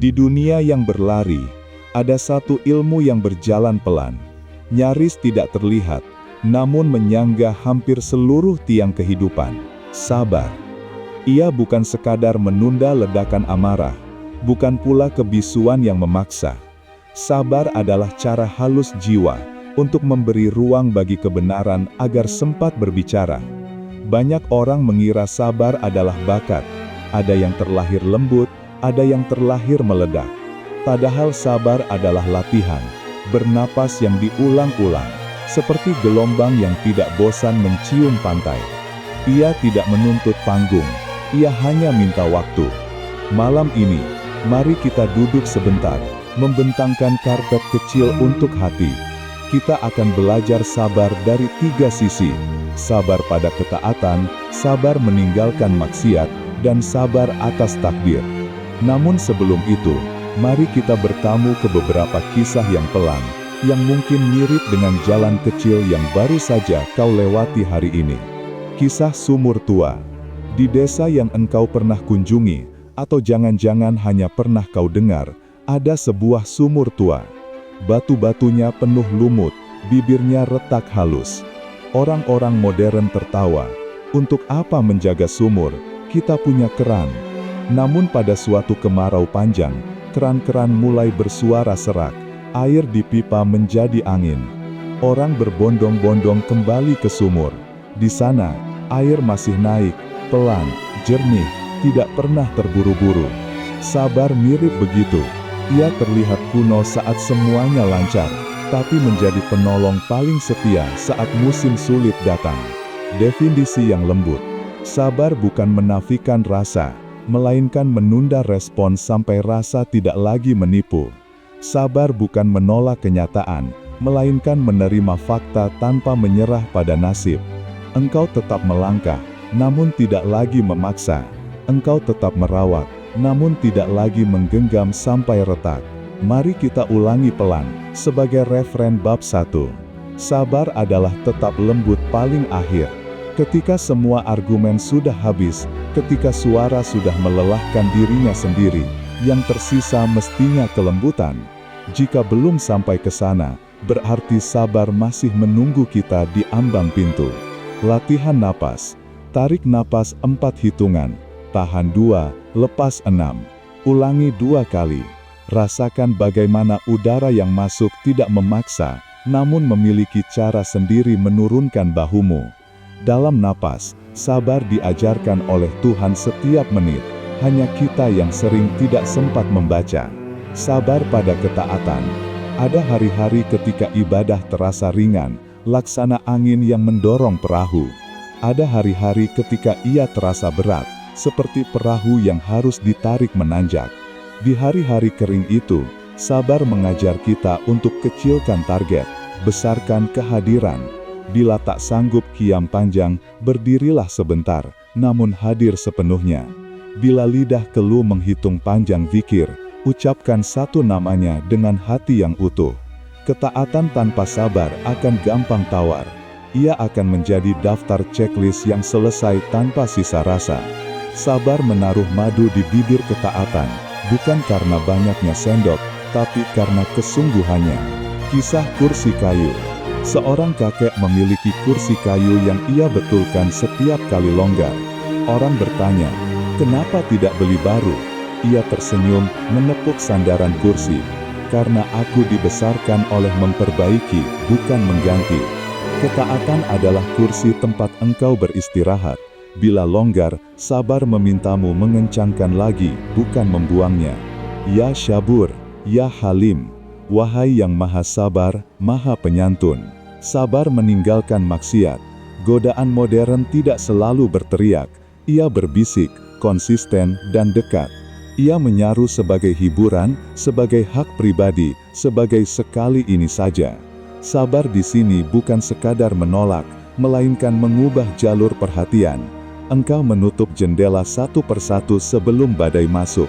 Di dunia yang berlari, ada satu ilmu yang berjalan pelan, nyaris tidak terlihat, namun menyangga hampir seluruh tiang kehidupan. Sabar. Ia bukan sekadar menunda ledakan amarah, bukan pula kebisuan yang memaksa. Sabar adalah cara halus jiwa untuk memberi ruang bagi kebenaran agar sempat berbicara. Banyak orang mengira sabar adalah bakat, ada yang terlahir lembut, ada yang terlahir meledak. Padahal sabar adalah latihan, bernapas yang diulang-ulang, seperti gelombang yang tidak bosan mencium pantai. Ia tidak menuntut panggung, ia hanya minta waktu. Malam ini, mari kita duduk sebentar, membentangkan karpet kecil untuk hati. Kita akan belajar sabar dari 3 sisi, sabar pada ketaatan, sabar meninggalkan maksiat, dan sabar atas takdir. Namun sebelum itu, mari kita bertamu ke beberapa kisah yang pelan, yang mungkin mirip dengan jalan kecil yang baru saja kau lewati hari ini. Kisah sumur tua. Di desa yang engkau pernah kunjungi, atau jangan-jangan hanya pernah kau dengar, ada sebuah sumur tua. Batu-batunya penuh lumut, bibirnya retak halus. Orang-orang modern tertawa. Untuk apa menjaga sumur? Kita punya keran. Namun pada suatu kemarau panjang, keran-keran mulai bersuara serak, air di pipa menjadi angin. Orang berbondong-bondong kembali ke sumur. Di sana, air masih naik, pelan, jernih, tidak pernah terburu-buru. Sabar mirip begitu. Ia terlihat kuno saat semuanya lancar, tapi menjadi penolong paling setia saat musim sulit datang. Definisi yang lembut. Sabar bukan menafikan rasa, melainkan menunda respon sampai rasa tidak lagi menipu. Sabar bukan menolak kenyataan, melainkan menerima fakta tanpa menyerah pada nasib. Engkau tetap melangkah, namun tidak lagi memaksa. Engkau tetap merawat, namun tidak lagi menggenggam sampai retak. Mari kita ulangi pelan, sebagai referen bab 1. Sabar adalah tetap lembut paling akhir. Ketika semua argumen sudah habis, ketika suara sudah melelahkan dirinya sendiri, yang tersisa mestinya kelembutan. Jika belum sampai ke sana, berarti sabar masih menunggu kita di ambang pintu. Latihan napas. Tarik napas 4 hitungan, tahan 2, lepas 6. Ulangi 2 kali. Rasakan bagaimana udara yang masuk tidak memaksa, namun memiliki cara sendiri menurunkan bahumu. Dalam napas, sabar diajarkan oleh Tuhan setiap menit, hanya kita yang sering tidak sempat membaca. Sabar pada ketaatan. Ada hari-hari ketika ibadah terasa ringan, laksana angin yang mendorong perahu. Ada hari-hari ketika ia terasa berat, seperti perahu yang harus ditarik menanjak. Di hari-hari kering itu, sabar mengajar kita untuk kecilkan target, besarkan kehadiran. Bila tak sanggup kiam panjang, berdirilah sebentar, namun hadir sepenuhnya. Bila lidah keluh menghitung panjang zikir, ucapkan satu namanya dengan hati yang utuh. Ketaatan tanpa sabar akan gampang tawar. Ia akan menjadi daftar checklist yang selesai tanpa sisa rasa. Sabar menaruh madu di bibir ketaatan, bukan karena banyaknya sendok, tapi karena kesungguhannya. Kisah kursi kayu. Seorang kakek memiliki kursi kayu yang ia betulkan setiap kali longgar. Orang bertanya, kenapa tidak beli baru? Ia tersenyum, menepuk sandaran kursi. Karena aku dibesarkan oleh memperbaiki, bukan mengganti. Ketaatan adalah kursi tempat engkau beristirahat. Bila longgar, sabar memintamu mengencangkan lagi, bukan membuangnya. Ya Syabur, ya Halim. Wahai yang maha sabar, maha penyantun. Sabar meninggalkan maksiat. Godaan modern tidak selalu berteriak. Ia berbisik, konsisten, dan dekat. Ia menyaru sebagai hiburan, sebagai hak pribadi, sebagai sekali ini saja. Sabar di sini bukan sekadar menolak, melainkan mengubah jalur perhatian. Engkau menutup jendela satu persatu sebelum badai masuk.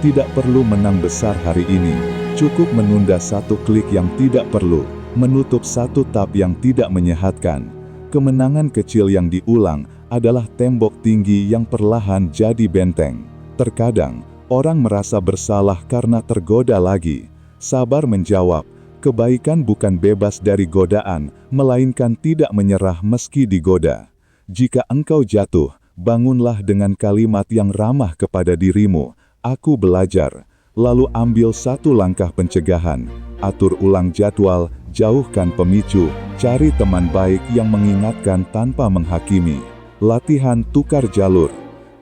Tidak perlu menang besar hari ini. Cukup menunda satu klik yang tidak perlu, menutup satu tab yang tidak menyehatkan. Kemenangan kecil yang diulang adalah tembok tinggi yang perlahan jadi benteng. Terkadang, Orang merasa bersalah karena tergoda lagi. Sabar menjawab, kebaikan bukan bebas dari godaan, melainkan tidak menyerah meski digoda. Jika engkau jatuh, bangunlah dengan kalimat yang ramah kepada dirimu, aku belajar. Lalu ambil satu langkah pencegahan, atur ulang jadwal, jauhkan pemicu, cari teman baik yang mengingatkan tanpa menghakimi. Latihan tukar jalur.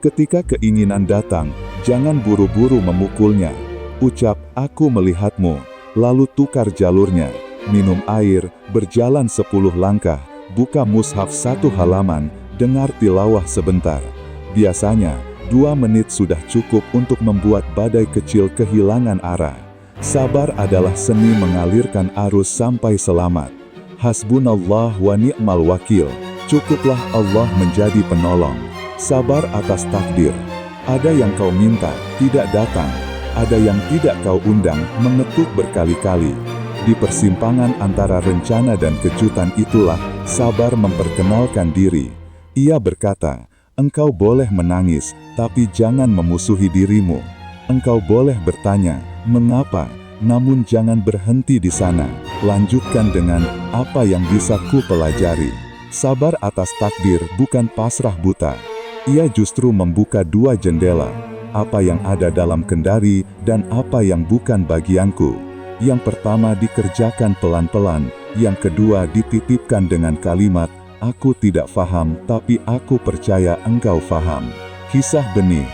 Ketika keinginan datang, jangan buru-buru memukulnya. Ucap, aku melihatmu, lalu tukar jalurnya. Minum air, berjalan 10 langkah, buka mushaf 1 halaman, dengar tilawah sebentar. Biasanya, 2 menit sudah cukup untuk membuat badai kecil kehilangan arah. Sabar adalah seni mengalirkan arus sampai selamat. Hasbunallah wa ni'mal wakil. Cukuplah Allah menjadi penolong. Sabar atas takdir. Ada yang kau minta, tidak datang. Ada yang tidak kau undang, mengetuk berkali-kali. Di persimpangan antara rencana dan kejutan itulah, sabar memperkenalkan diri. Ia berkata, engkau boleh menangis, tapi jangan memusuhi dirimu. Engkau boleh bertanya, mengapa? Namun jangan berhenti di sana. Lanjutkan dengan, apa yang bisa ku pelajari. Sabar atas takdir bukan pasrah buta. Ia justru membuka 2 jendela, apa yang ada dalam kendari dan apa yang bukan bagianku. Yang pertama dikerjakan pelan-pelan, yang kedua dititipkan dengan kalimat, aku tidak faham tapi aku percaya engkau faham. Kisah benih.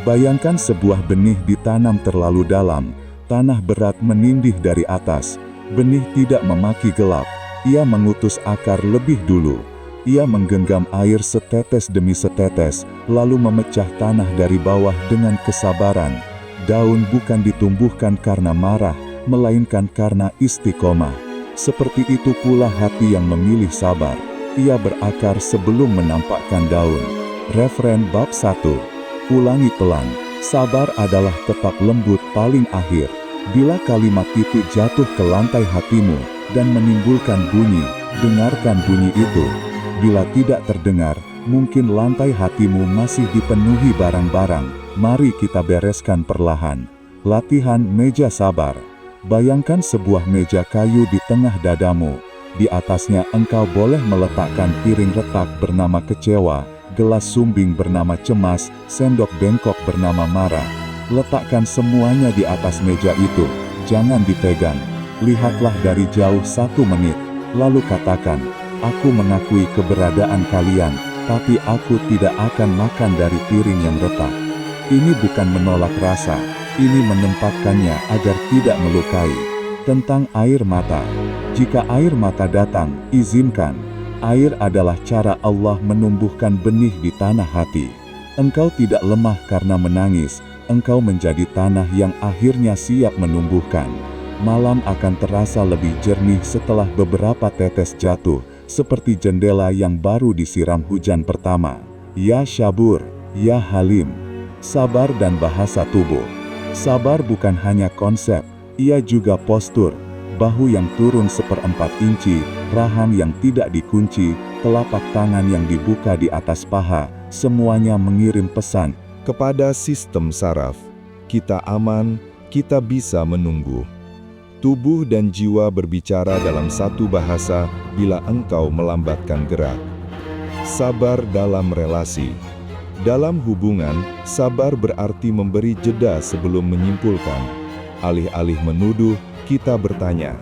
Bayangkan sebuah benih ditanam terlalu dalam, tanah berat menindih dari atas. Benih tidak memaki gelap, ia mengutus akar lebih dulu. Ia menggenggam air setetes demi setetes, lalu memecah tanah dari bawah dengan kesabaran. Daun bukan ditumbuhkan karena marah, melainkan karena istiqomah. Seperti itu pula hati yang memilih sabar. Ia berakar sebelum menampakkan daun. Referen bab 1. Ulangi pelan. Sabar adalah tetap lembut paling akhir. Bila kalimat itu jatuh ke lantai hatimu dan menimbulkan bunyi, dengarkan bunyi itu. Bila tidak terdengar, mungkin lantai hatimu masih dipenuhi barang-barang. Mari kita bereskan perlahan. Latihan meja sabar. Bayangkan sebuah meja kayu di tengah dadamu. Di atasnya engkau boleh meletakkan piring retak bernama kecewa, gelas sumbing bernama cemas, sendok bengkok bernama marah. Letakkan semuanya di atas meja itu. Jangan dipegang. Lihatlah dari jauh 1 menit. Lalu katakan, aku mengakui keberadaan kalian, tapi aku tidak akan makan dari piring yang retak. Ini bukan menolak rasa, ini menempatkannya agar tidak melukai. Tentang air mata. Jika air mata datang, izinkan. Air adalah cara Allah menumbuhkan benih di tanah hati. Engkau tidak lemah karena menangis, engkau menjadi tanah yang akhirnya siap menumbuhkan. Malam akan terasa lebih jernih setelah beberapa tetes jatuh, seperti jendela yang baru disiram hujan pertama. Ya Syabur, ya Halim. Sabar dan bahasa tubuh. Sabar bukan hanya konsep, ia juga postur. Bahu yang turun 1/4 inci, rahang yang tidak dikunci, telapak tangan yang dibuka di atas paha, semuanya mengirim pesan kepada sistem saraf. Kita aman, kita bisa menunggu. Tubuh dan jiwa berbicara dalam satu bahasa bila engkau melambatkan gerak. Sabar dalam relasi. Dalam hubungan, sabar berarti memberi jeda sebelum menyimpulkan. Alih-alih menuduh, kita bertanya.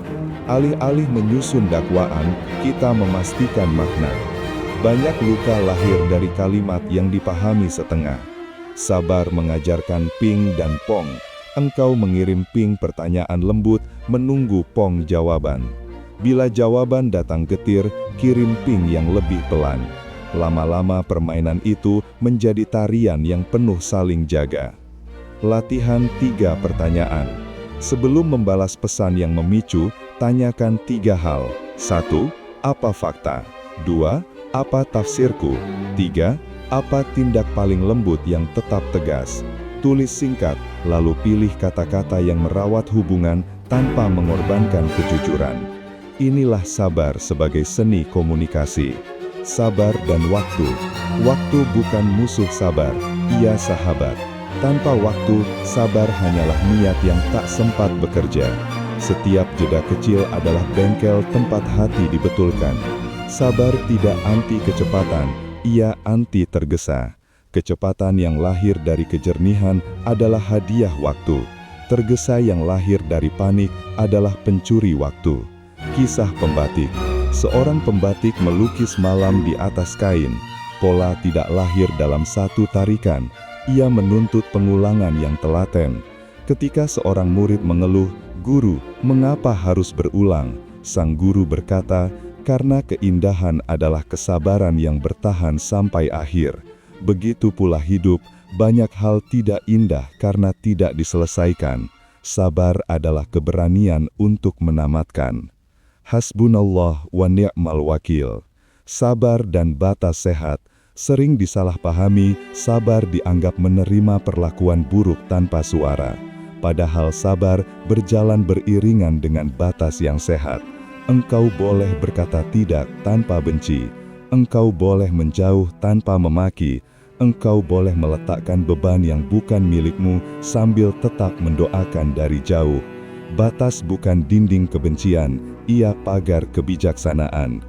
Alih-alih menyusun dakwaan, kita memastikan makna. Banyak luka lahir dari kalimat yang dipahami setengah. Sabar mengajarkan ping dan pong. Engkau mengirim ping pertanyaan lembut, menunggu pong jawaban. Bila jawaban datang getir, kirim ping yang lebih pelan. Lama-lama permainan itu menjadi tarian yang penuh saling jaga. Latihan 3 pertanyaan. Sebelum membalas pesan yang memicu, tanyakan 3 hal. 1. Apa fakta? 2. Apa tafsirku? 3. Apa tindak paling lembut yang tetap tegas? Tulis singkat, lalu pilih kata-kata yang merawat hubungan tanpa mengorbankan kejujuran. Inilah sabar sebagai seni komunikasi. Sabar dan waktu. Waktu bukan musuh sabar, ia sahabat. Tanpa waktu, sabar hanyalah niat yang tak sempat bekerja. Setiap jeda kecil adalah bengkel tempat hati dibetulkan. Sabar tidak anti kecepatan, ia anti tergesa. Kecepatan yang lahir dari kejernihan adalah hadiah waktu. Tergesa yang lahir dari panik adalah pencuri waktu. Kisah pembatik. Seorang pembatik melukis malam di atas kain. Pola tidak lahir dalam satu tarikan. Ia menuntut pengulangan yang telaten. Ketika seorang murid mengeluh, "Guru, mengapa harus berulang?" Sang guru berkata, "Karena keindahan adalah kesabaran yang bertahan sampai akhir. Begitu pula hidup, banyak hal tidak indah karena tidak diselesaikan. Sabar adalah keberanian untuk menamatkan." Hasbunallah wa ni'mal wakil. Sabar dan batas sehat. Sering disalahpahami, sabar dianggap menerima perlakuan buruk tanpa suara. Padahal sabar berjalan beriringan dengan batas yang sehat. Engkau boleh berkata tidak tanpa benci. Engkau boleh menjauh tanpa memaki. Engkau boleh meletakkan beban yang bukan milikmu sambil tetap mendoakan dari jauh. Batas bukan dinding kebencian, ia pagar kebijaksanaan.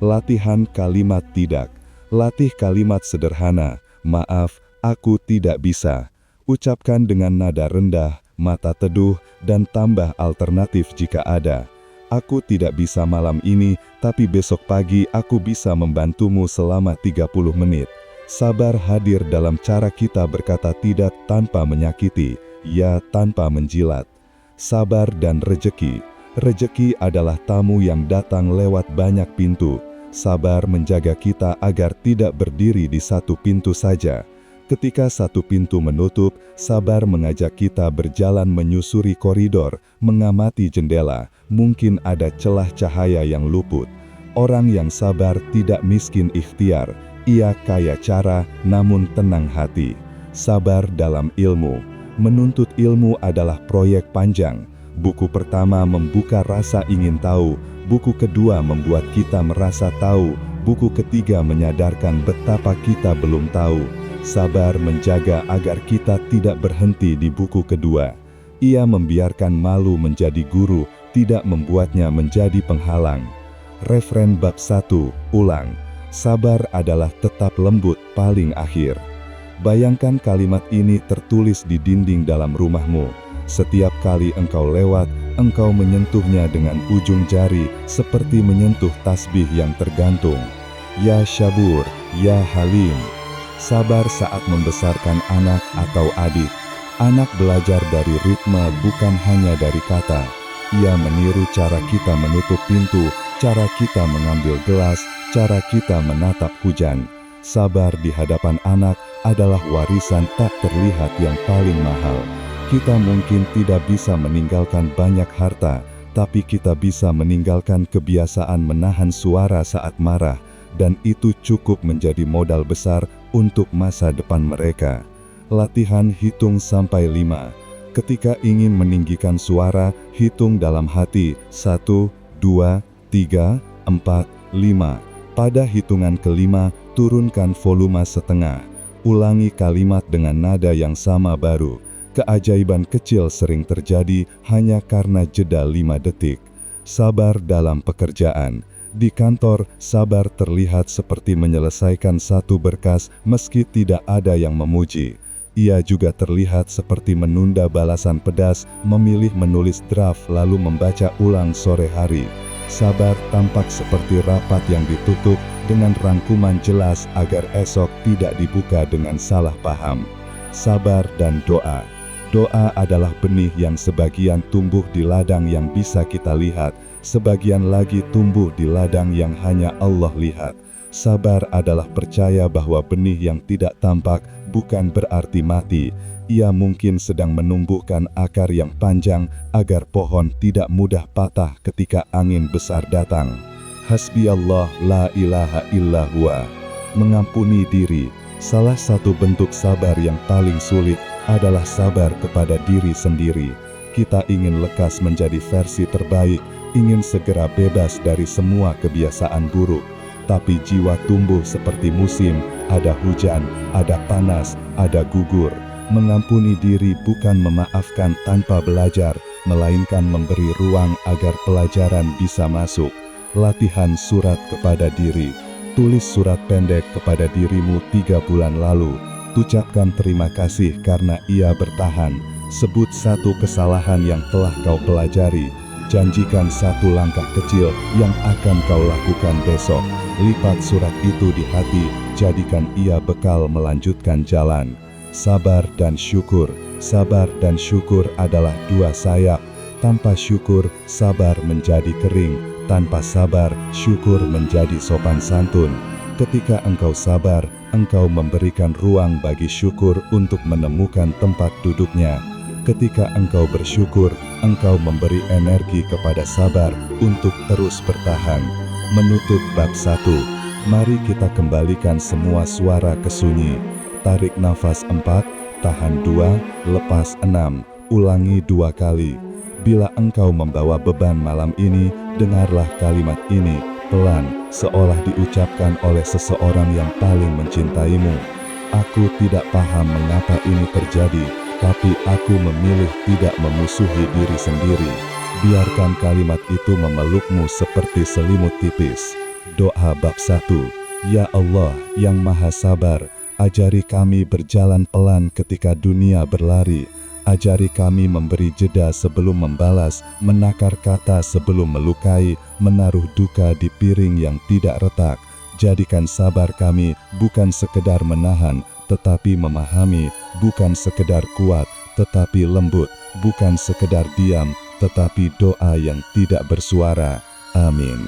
Latihan kalimat tidak. Latih kalimat sederhana, "Maaf, aku tidak bisa." Ucapkan dengan nada rendah, mata teduh, dan tambah alternatif jika ada. "Aku tidak bisa malam ini, tapi besok pagi aku bisa membantumu selama 30 menit. Sabar hadir dalam cara kita berkata tidak tanpa menyakiti, ya tanpa menjilat. Sabar dan rejeki. Rejeki adalah tamu yang datang lewat banyak pintu. Sabar menjaga kita agar tidak berdiri di satu pintu saja. Ketika satu pintu menutup, sabar mengajak kita berjalan menyusuri koridor, mengamati jendela, mungkin ada celah cahaya yang luput. Orang yang sabar tidak miskin ikhtiar, ia kaya cara namun tenang hati. Sabar dalam ilmu. Menuntut ilmu adalah proyek panjang. Buku pertama membuka rasa ingin tahu, buku kedua membuat kita merasa tahu, buku ketiga menyadarkan betapa kita belum tahu. Sabar menjaga agar kita tidak berhenti di buku kedua. Ia membiarkan malu menjadi guru, tidak membuatnya menjadi penghalang. Referen bab 1, ulang. Sabar adalah tetap lembut paling akhir. Bayangkan kalimat ini tertulis di dinding dalam rumahmu. Setiap kali engkau lewat, engkau menyentuhnya dengan ujung jari seperti menyentuh tasbih yang tergantung. Ya Syabur, ya Halim. Sabar saat membesarkan anak atau adik. Anak belajar dari ritme bukan hanya dari kata. Ia meniru cara kita menutup pintu, cara kita mengambil gelas, cara kita menatap hujan. Sabar di hadapan anak adalah warisan tak terlihat yang paling mahal. Kita mungkin tidak bisa meninggalkan banyak harta, tapi kita bisa meninggalkan kebiasaan menahan suara saat marah, dan itu cukup menjadi modal besar untuk masa depan mereka. Latihan hitung sampai 5. Ketika ingin meninggikan suara, hitung dalam hati 1, 2, 3, 4, 5. Pada hitungan kelima, turunkan volume setengah. Ulangi kalimat dengan nada yang sama baru. Keajaiban kecil sering terjadi hanya karena jeda 5 detik. Sabar dalam pekerjaan. Di kantor, sabar terlihat seperti menyelesaikan satu berkas meski tidak ada yang memuji. Ia juga terlihat seperti menunda balasan pedas, memilih menulis draft lalu membaca ulang sore hari. Sabar tampak seperti rapat yang ditutup dengan rangkuman jelas agar esok tidak dibuka dengan salah paham. Sabar dan doa. Doa adalah benih yang sebagian tumbuh di ladang yang bisa kita lihat, sebagian lagi tumbuh di ladang yang hanya Allah lihat. Sabar adalah percaya bahwa benih yang tidak tampak bukan berarti mati. Ia mungkin sedang menumbuhkan akar yang panjang agar pohon tidak mudah patah ketika angin besar datang. Hasbiyallah la ilaha illa huwa. Mengampuni diri. Salah satu bentuk sabar yang paling sulit adalah sabar kepada diri sendiri. Kita ingin lekas menjadi versi terbaik, ingin segera bebas dari semua kebiasaan buruk. Tapi jiwa tumbuh seperti musim, ada hujan, ada panas, ada gugur. Mengampuni diri bukan memaafkan tanpa belajar, melainkan memberi ruang agar pelajaran bisa masuk. Latihan surat kepada diri. Tulis surat pendek kepada dirimu 3 bulan lalu. Ucapkan terima kasih karena ia bertahan. Sebut satu kesalahan yang telah kau pelajari. Janjikan satu langkah kecil yang akan kau lakukan besok. Lipat surat itu di hati, jadikan ia bekal melanjutkan jalan. Sabar dan syukur. Sabar dan syukur adalah 2 sayap. Tanpa syukur, sabar menjadi kering. Tanpa sabar, syukur menjadi sopan santun. Ketika engkau sabar, engkau memberikan ruang bagi syukur untuk menemukan tempat duduknya. Ketika engkau bersyukur, engkau memberi energi kepada sabar untuk terus bertahan. Menutup bab 1. Mari kita kembalikan semua suara ke sunyi. Tarik nafas 4, tahan 2, lepas 6, ulangi 2 kali. Bila engkau membawa beban malam ini, dengarlah kalimat ini, pelan, seolah diucapkan oleh seseorang yang paling mencintaimu. Aku tidak paham mengapa ini terjadi, tapi aku memilih tidak memusuhi diri sendiri. Biarkan kalimat itu memelukmu seperti selimut tipis. Doa bab 1. Ya Allah yang Maha Sabar, ajari kami berjalan pelan ketika dunia berlari. Ajari kami memberi jeda sebelum membalas, menakar kata sebelum melukai, menaruh duka di piring yang tidak retak. Jadikan sabar kami bukan sekedar menahan, tetapi memahami, bukan sekedar kuat, tetapi lembut, bukan sekedar diam, tetapi doa yang tidak bersuara. Amin.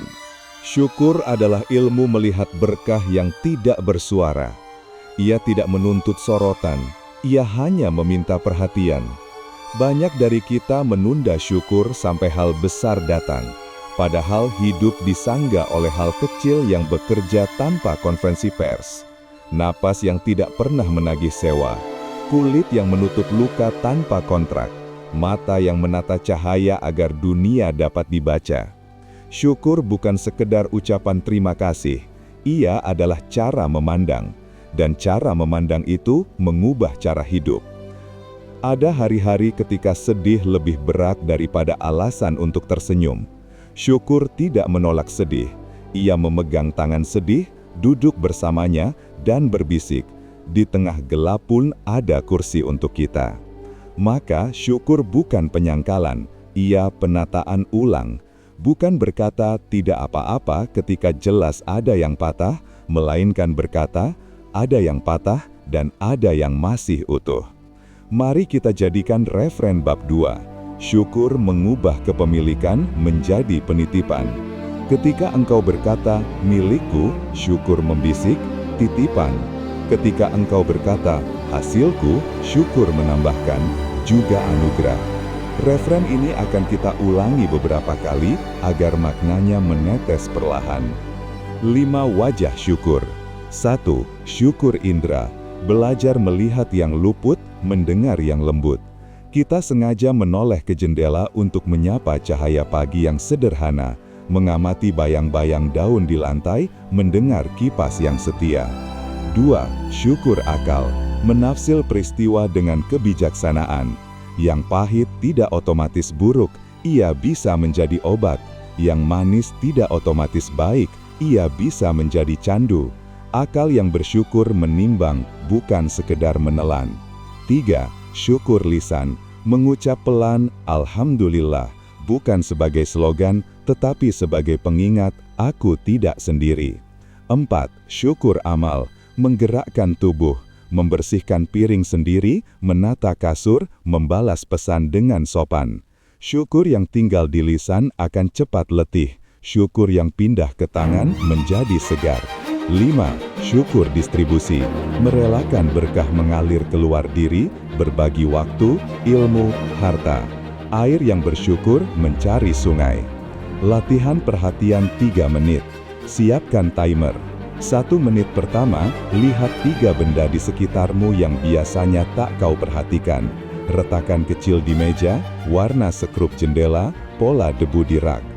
Syukur adalah ilmu melihat berkah yang tidak bersuara. Ia tidak menuntut sorotan, ia hanya meminta perhatian. Banyak dari kita menunda syukur sampai hal besar datang, padahal hidup disanggah oleh hal kecil yang bekerja tanpa konferensi pers. Napas yang tidak pernah menagih sewa, kulit yang menutup luka tanpa kontrak, mata yang menata cahaya agar dunia dapat dibaca. Syukur bukan sekedar ucapan terima kasih, ia adalah cara memandang. Dan cara memandang itu mengubah cara hidup. Ada hari-hari ketika sedih lebih berat daripada alasan untuk tersenyum. Syukur tidak menolak sedih. Ia memegang tangan sedih, duduk bersamanya, dan berbisik, "Di tengah gelap pun ada kursi untuk kita." Maka syukur bukan penyangkalan, ia penataan ulang. Bukan berkata tidak apa-apa ketika jelas ada yang patah, melainkan berkata, ada yang patah dan ada yang masih utuh. Mari kita jadikan referen bab 2. Syukur mengubah kepemilikan menjadi penitipan. Ketika engkau berkata, milikku, syukur membisik, titipan. Ketika engkau berkata, hasilku, syukur menambahkan, juga anugerah. Referen ini akan kita ulangi beberapa kali agar maknanya menetes perlahan. 5 wajah syukur. 1. Syukur indera, belajar melihat yang luput, mendengar yang lembut. Kita sengaja menoleh ke jendela untuk menyapa cahaya pagi yang sederhana, mengamati bayang-bayang daun di lantai, mendengar kipas yang setia. 2. Syukur akal, menafsir peristiwa dengan kebijaksanaan. Yang pahit tidak otomatis buruk, ia bisa menjadi obat. Yang manis tidak otomatis baik, ia bisa menjadi candu. Akal yang bersyukur menimbang, bukan sekedar menelan. 3. Syukur lisan, mengucap pelan, Alhamdulillah, bukan sebagai slogan, tetapi sebagai pengingat, aku tidak sendiri. 4. Syukur amal, menggerakkan tubuh, membersihkan piring sendiri, menata kasur, membalas pesan dengan sopan. Syukur yang tinggal di lisan akan cepat letih, syukur yang pindah ke tangan menjadi segar. 5. Syukur distribusi, merelakan berkah mengalir keluar diri, berbagi waktu, ilmu, harta. Air yang bersyukur mencari sungai. Latihan perhatian 3 menit. Siapkan timer. 1 menit pertama, lihat 3 benda di sekitarmu yang biasanya tak kau perhatikan. Retakan kecil di meja, warna sekrup jendela, pola debu di rak.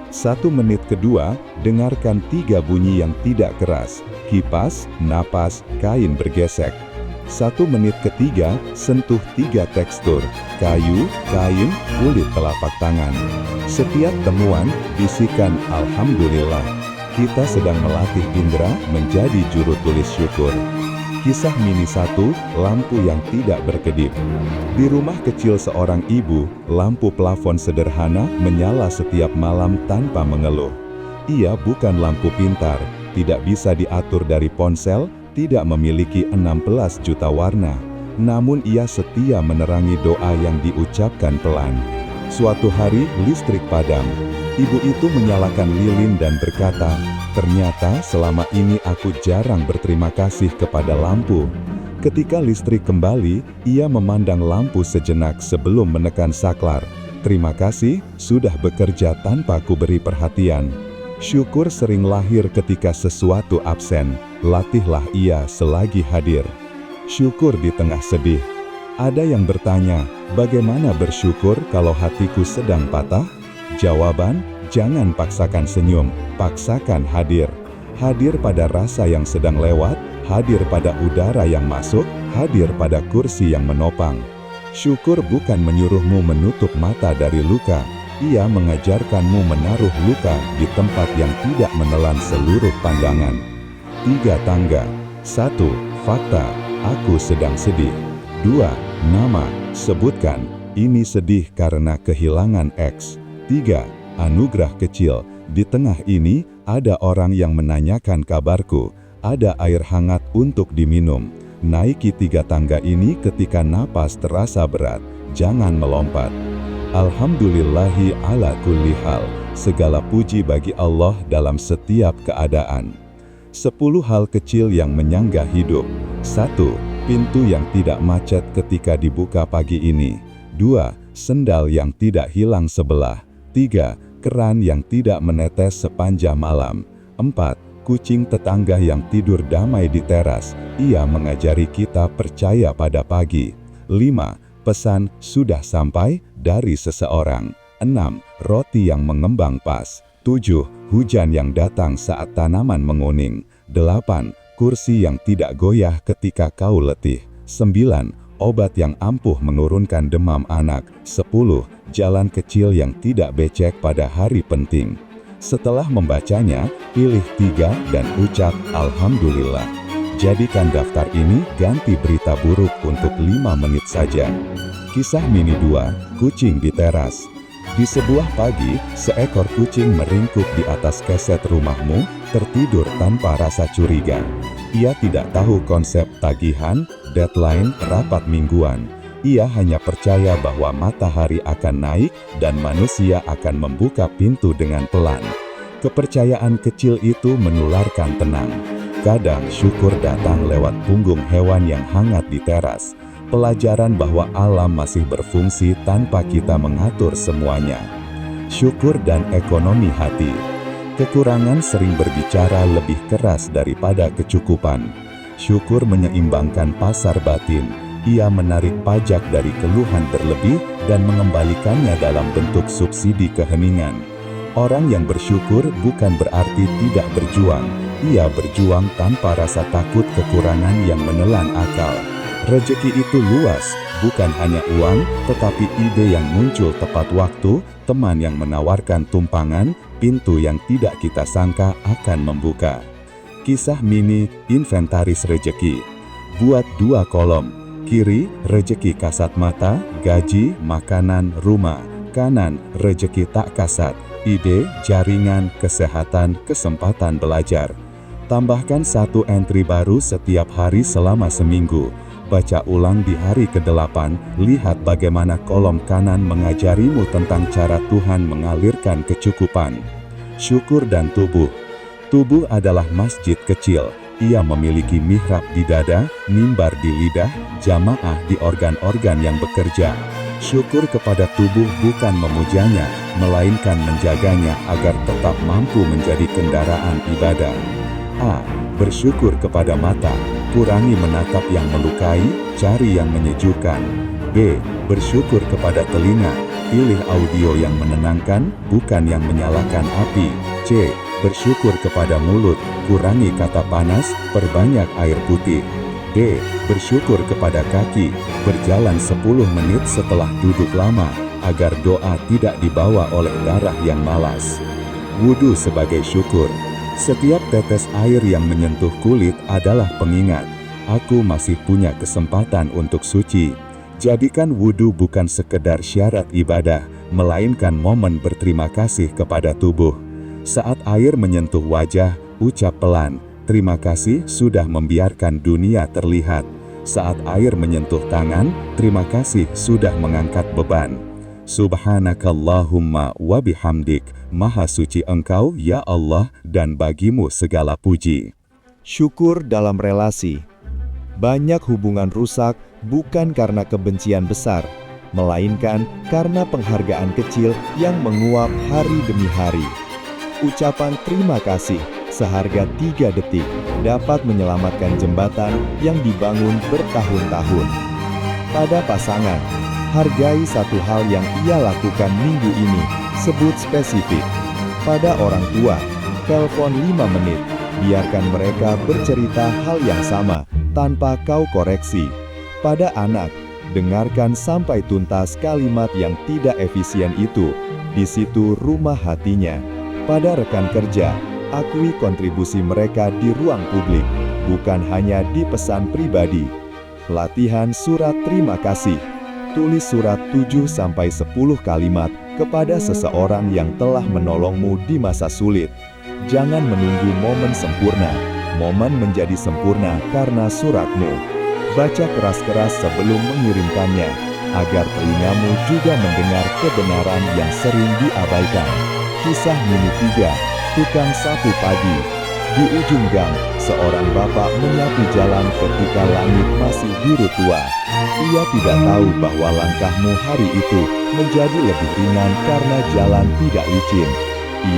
1 menit kedua, dengarkan 3 bunyi yang tidak keras, kipas, napas, kain bergesek. 1 menit ketiga, sentuh 3 tekstur, kayu, kain, kulit telapak tangan. Setiap temuan, bisikan Alhamdulillah. Kita sedang melatih indera menjadi juru tulis syukur. Kisah mini 1, lampu yang tidak berkedip. Di rumah kecil seorang ibu, lampu plafon sederhana menyala setiap malam tanpa mengeluh. Ia bukan lampu pintar, tidak bisa diatur dari ponsel, tidak memiliki 16 juta warna. Namun ia setia menerangi doa yang diucapkan pelan. Suatu hari listrik padam. Ibu itu menyalakan lilin dan berkata, "Ternyata selama ini aku jarang berterima kasih kepada lampu." Ketika listrik kembali, ia memandang lampu sejenak sebelum menekan saklar. "Terima kasih, sudah bekerja tanpa kuberi perhatian." Syukur sering lahir ketika sesuatu absen. Latihlah ia selagi hadir. Syukur di tengah sedih. Ada yang bertanya, bagaimana bersyukur kalau hatiku sedang patah? Jawaban, jangan paksakan senyum, paksakan hadir. Hadir pada rasa yang sedang lewat, hadir pada udara yang masuk, hadir pada kursi yang menopang. Syukur bukan menyuruhmu menutup mata dari luka. Ia mengajarkanmu menaruh luka di tempat yang tidak menelan seluruh pandangan. 3 tangga. 1. Fakta, aku sedang sedih. 2. Nama, sebutkan, ini sedih karena kehilangan X. 3. Anugerah kecil, di tengah ini, ada orang yang menanyakan kabarku, ada air hangat untuk diminum. Naiki 3 tangga ini ketika napas terasa berat, jangan melompat. Alhamdulillahi ala kulli hal, segala puji bagi Allah dalam setiap keadaan. 10 hal kecil yang menyanggah hidup. 1. Pintu yang tidak macet ketika dibuka pagi ini. 2. Sendal yang tidak hilang sebelah. 3. Keran yang tidak menetes sepanjang malam. 4. Kucing tetangga yang tidur damai di teras. Ia mengajari kita percaya pada pagi. 5. Pesan sudah sampai dari seseorang. 6. Roti yang mengembang pas. 7. Hujan yang datang saat tanaman menguning. 8. Kursi yang tidak goyah ketika kau letih. 9. Obat yang ampuh menurunkan demam anak. 10. Jalan kecil yang tidak becek pada hari penting. Setelah membacanya, pilih 3 dan ucap Alhamdulillah. Jadikan daftar ini ganti berita buruk untuk 5 menit saja. Kisah mini 2, kucing di teras. Di sebuah pagi, seekor kucing meringkuk di atas keset rumahmu, tertidur tanpa rasa curiga. Ia tidak tahu konsep tagihan, deadline, rapat mingguan. Ia hanya percaya bahwa matahari akan naik dan manusia akan membuka pintu dengan pelan. Kepercayaan kecil itu menularkan tenang. Kadang syukur datang lewat punggung hewan yang hangat di teras. Pelajaran bahwa alam masih berfungsi tanpa kita mengatur semuanya. Syukur dan ekonomi hati. Kekurangan sering berbicara lebih keras daripada kecukupan. Syukur menyeimbangkan pasar batin. Ia menarik pajak dari keluhan berlebih dan mengembalikannya dalam bentuk subsidi keheningan. Orang yang bersyukur bukan berarti tidak berjuang. Ia berjuang tanpa rasa takut kekurangan yang menelan akal. Rezeki itu luas, bukan hanya uang, tetapi ide yang muncul tepat waktu, teman yang menawarkan tumpangan, pintu yang tidak kita sangka akan membuka. Kisah mini, inventaris rezeki. Buat 2 kolom. Kiri, rezeki kasat mata, gaji, makanan, rumah. Kanan, rezeki tak kasat, ide, jaringan, kesehatan, kesempatan belajar. Tambahkan 1 entry baru setiap hari selama seminggu. Baca ulang di hari ke-8, lihat bagaimana kolom kanan mengajarimu tentang cara Tuhan mengalirkan kecukupan. Syukur dan tubuh. Tubuh adalah masjid kecil. Ia memiliki mihrab di dada, mimbar di lidah, jamaah di organ-organ yang bekerja. Syukur kepada tubuh bukan memujanya, melainkan menjaganya agar tetap mampu menjadi kendaraan ibadah. A. Bersyukur kepada mata, kurangi menatap yang melukai, cari yang menyejukkan. B. Bersyukur kepada telinga, pilih audio yang menenangkan, bukan yang menyalakan api. C. Bersyukur kepada mulut, kurangi kata panas, perbanyak air putih. D. D. Bersyukur kepada kaki, berjalan 10 menit setelah duduk lama, agar doa tidak dibawa oleh darah yang malas. Wudhu sebagai syukur. Setiap tetes air yang menyentuh kulit adalah pengingat, aku masih punya kesempatan untuk suci. Jadikan wudhu bukan sekedar syarat ibadah, melainkan momen berterima kasih kepada tubuh. Saat air menyentuh wajah, ucap pelan, terima kasih sudah membiarkan dunia terlihat. Saat air menyentuh tangan, terima kasih sudah mengangkat beban. Subhanakallahumma wa bihamdik, maha suci Engkau ya Allah, dan bagimu segala puji. Syukur dalam relasi. Banyak hubungan rusak bukan karena kebencian besar, melainkan karena penghargaan kecil yang menguap hari demi hari. Ucapan terima kasih seharga 3 detik dapat menyelamatkan jembatan yang dibangun bertahun-tahun. Pada pasangan, hargai satu hal yang ia lakukan minggu ini, sebut spesifik. Pada orang tua, telepon 5 menit, biarkan mereka bercerita hal yang sama, tanpa kau koreksi. Pada anak, dengarkan sampai tuntas kalimat yang tidak efisien itu, di situ rumah hatinya. Pada rekan kerja, akui kontribusi mereka di ruang publik, bukan hanya di pesan pribadi. Latihan surat terima kasih. Tulis surat 7-10 kalimat kepada seseorang yang telah menolongmu di masa sulit. Jangan menunggu momen sempurna. Momen menjadi sempurna karena suratmu. Baca keras-keras sebelum mengirimkannya, agar telingamu juga mendengar kebenaran yang sering diabaikan. Kisah mini 3, tukang sapu pagi. Di ujung gang, seorang bapak menyapu jalan ketika langit masih biru tua. Ia tidak tahu bahwa langkahmu hari itu menjadi lebih ringan karena jalan tidak licin.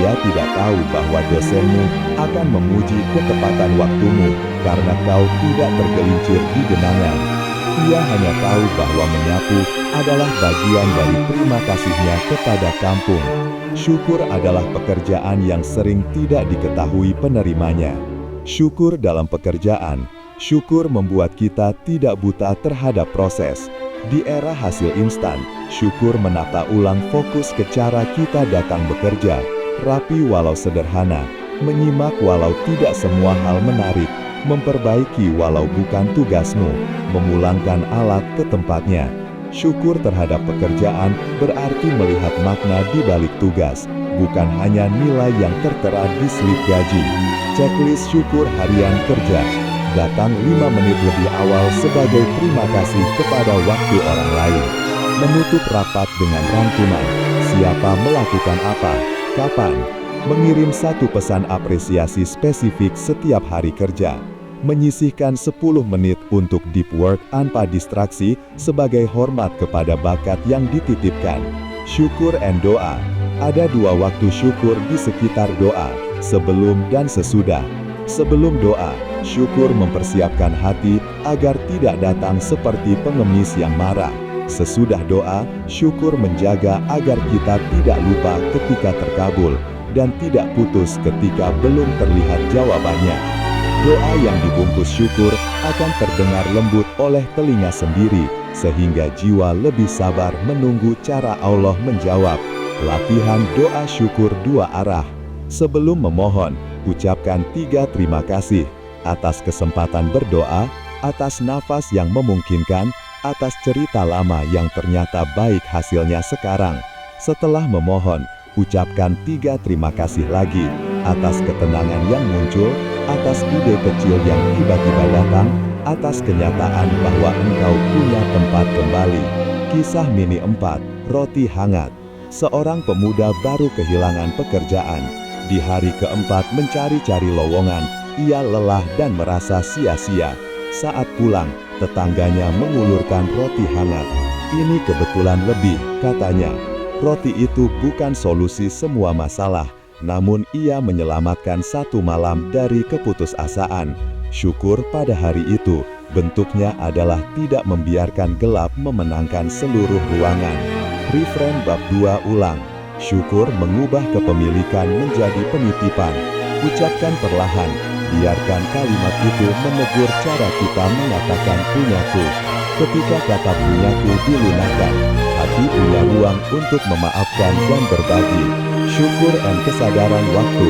Ia tidak tahu bahwa dosenmu akan memuji ketepatan waktumu karena kau tidak tergelincir di genangan. Ia hanya tahu bahwa menyapu adalah bagian dari terima kasihnya kepada kampung. Syukur adalah pekerjaan yang sering tidak diketahui penerimanya. Syukur dalam pekerjaan. Syukur membuat kita tidak buta terhadap proses. Di era hasil instan, syukur menata ulang fokus ke cara kita datang bekerja, rapi walau sederhana, menyimak walau tidak semua hal menarik, memperbaiki walau bukan tugasmu, memulangkan alat ke tempatnya. Syukur terhadap pekerjaan berarti melihat makna di balik tugas, bukan hanya nilai yang tertera di slip gaji. Checklist syukur harian kerja. Datang 5 menit lebih awal sebagai terima kasih kepada waktu orang lain. Menutup rapat dengan rangkuman. Siapa melakukan apa, kapan. Mengirim satu pesan apresiasi spesifik setiap hari kerja. Menyisihkan 10 menit untuk deep work tanpa distraksi sebagai hormat kepada bakat yang dititipkan. Syukur and doa. Ada 2 waktu syukur di sekitar doa, sebelum dan sesudah. Sebelum doa, syukur mempersiapkan hati agar tidak datang seperti pengemis yang marah. Sesudah doa, syukur menjaga agar kita tidak lupa ketika terkabul, dan tidak putus ketika belum terlihat jawabannya. Doa yang dibungkus syukur akan terdengar lembut oleh telinga sendiri, sehingga jiwa lebih sabar menunggu cara Allah menjawab. Latihan doa syukur 2 arah. Sebelum memohon, ucapkan 3 terima kasih, atas kesempatan berdoa, atas nafas yang memungkinkan, atas cerita lama yang ternyata baik hasilnya sekarang. Setelah memohon, ucapkan 3 terima kasih lagi, atas ketenangan yang muncul, atas ide kecil yang tiba-tiba datang, atas kenyataan bahwa engkau punya tempat kembali. Kisah mini 4, roti hangat. Seorang pemuda baru kehilangan pekerjaan. Di hari keempat mencari-cari lowongan, ia lelah dan merasa sia-sia. Saat pulang, tetangganya mengulurkan roti hangat. Ini kebetulan lebih, katanya. Roti itu bukan solusi semua masalah, namun ia menyelamatkan 1 malam dari keputusasaan. Syukur pada hari itu, bentuknya adalah tidak membiarkan gelap memenangkan seluruh ruangan. Refrain bab 2 ulang. Syukur mengubah kepemilikan menjadi penitipan. Ucapkan perlahan, Biarkan kalimat itu menegur cara kita mengatakan punyaku. Ketika kata punyaku dilunakkan, hati punya ruang untuk memaafkan dan berbagi. Syukur dan kesadaran waktu.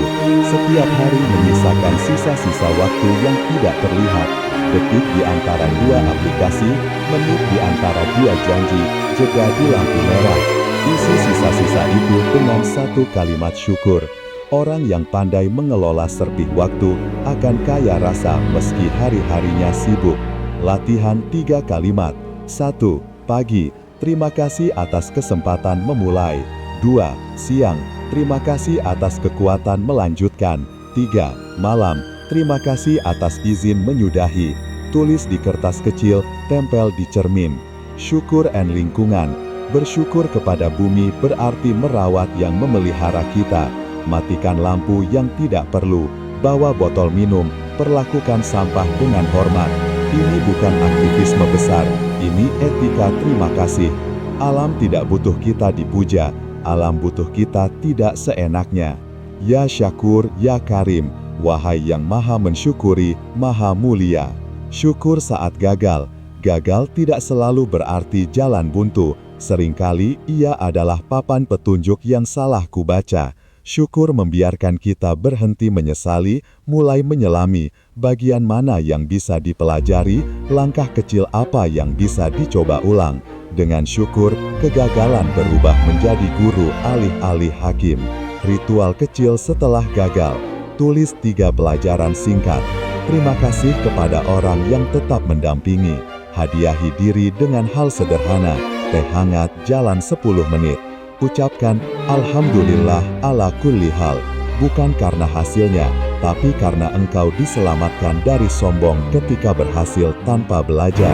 Setiap hari menyisakan sisa-sisa waktu yang tidak terlihat. Detik di antara dua aplikasi, menit di antara dua janji, jeda di lampu merah. Isi sisa-sisa itu dengan satu kalimat syukur. Orang yang pandai mengelola serpih waktu akan kaya rasa meski hari-harinya sibuk. Latihan 3 kalimat. 1. Pagi, terima kasih atas kesempatan memulai. 2. Siang, terima kasih atas kekuatan melanjutkan. 3. Malam, terima kasih atas izin menyudahi. Tulis di kertas kecil, tempel di cermin. Syukur and lingkungan. Bersyukur kepada bumi berarti merawat yang memelihara kita. Matikan lampu yang tidak perlu. Bawa botol minum, perlakukan sampah dengan hormat. Ini bukan aktivisme besar, ini etika terima kasih. Alam tidak butuh kita dipuja, alam butuh kita tidak seenaknya. Ya Syakur, ya Karim, wahai yang maha mensyukuri, maha mulia. Syukur saat gagal. Gagal tidak selalu berarti jalan buntu. Seringkali ia adalah papan petunjuk yang salah kubaca. Syukur membiarkan kita berhenti menyesali, mulai menyelami bagian mana yang bisa dipelajari, langkah kecil apa yang bisa dicoba ulang. Dengan syukur, kegagalan berubah menjadi guru alih-alih hakim. Ritual kecil setelah gagal. Tulis 3 pelajaran singkat. Terima kasih kepada orang yang tetap mendampingi. Hadiahi diri dengan hal sederhana, teh hangat jalan 10 menit. Ucapkan, Alhamdulillah ala kulli hal, bukan karena hasilnya, tapi karena engkau diselamatkan dari sombong ketika berhasil tanpa belajar.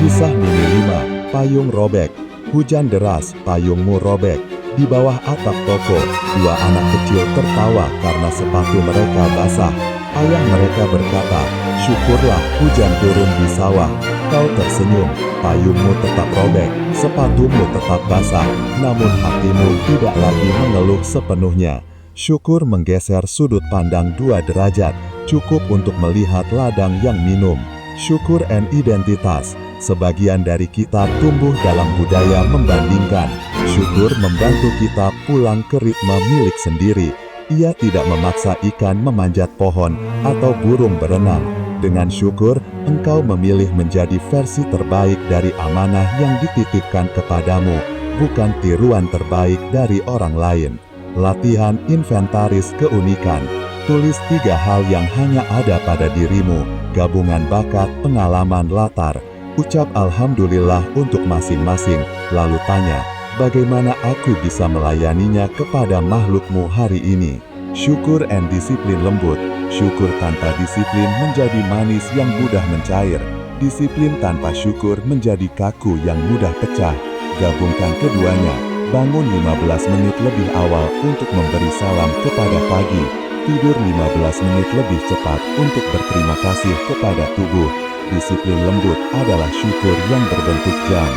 Kisah Mimi 5, payung robek. Hujan deras, payungmu robek. Di bawah atap toko, 2 anak kecil tertawa karena sepatu mereka basah. Ayah mereka berkata, syukurlah hujan turun di sawah. Kau tersenyum, payungmu tetap robek, sepatumu tetap basah, namun hatimu tidak lagi mengeluh sepenuhnya. Syukur menggeser sudut pandang 2 derajat, cukup untuk melihat ladang yang minum. Syukur and identitas. Sebagian dari kita tumbuh dalam budaya membandingkan. Syukur membantu kita pulang ke ritme milik sendiri. Ia tidak memaksa ikan memanjat pohon atau burung berenang. Dengan syukur, engkau memilih menjadi versi terbaik dari amanah yang dititipkan kepadamu, bukan tiruan terbaik dari orang lain. Latihan inventaris keunikan. Tulis 3 hal yang hanya ada pada dirimu, gabungan bakat, pengalaman, latar. Ucap Alhamdulillah untuk masing-masing, lalu tanya, bagaimana aku bisa melayaninya kepada makhlukmu hari ini? Syukur and disiplin lembut. Syukur tanpa disiplin menjadi manis yang mudah mencair. Disiplin tanpa syukur menjadi kaku yang mudah pecah. Gabungkan keduanya. Bangun 15 menit lebih awal untuk memberi salam kepada pagi. Tidur 15 menit lebih cepat untuk berterima kasih kepada tubuh. Disiplin lembut adalah syukur yang berbentuk jam.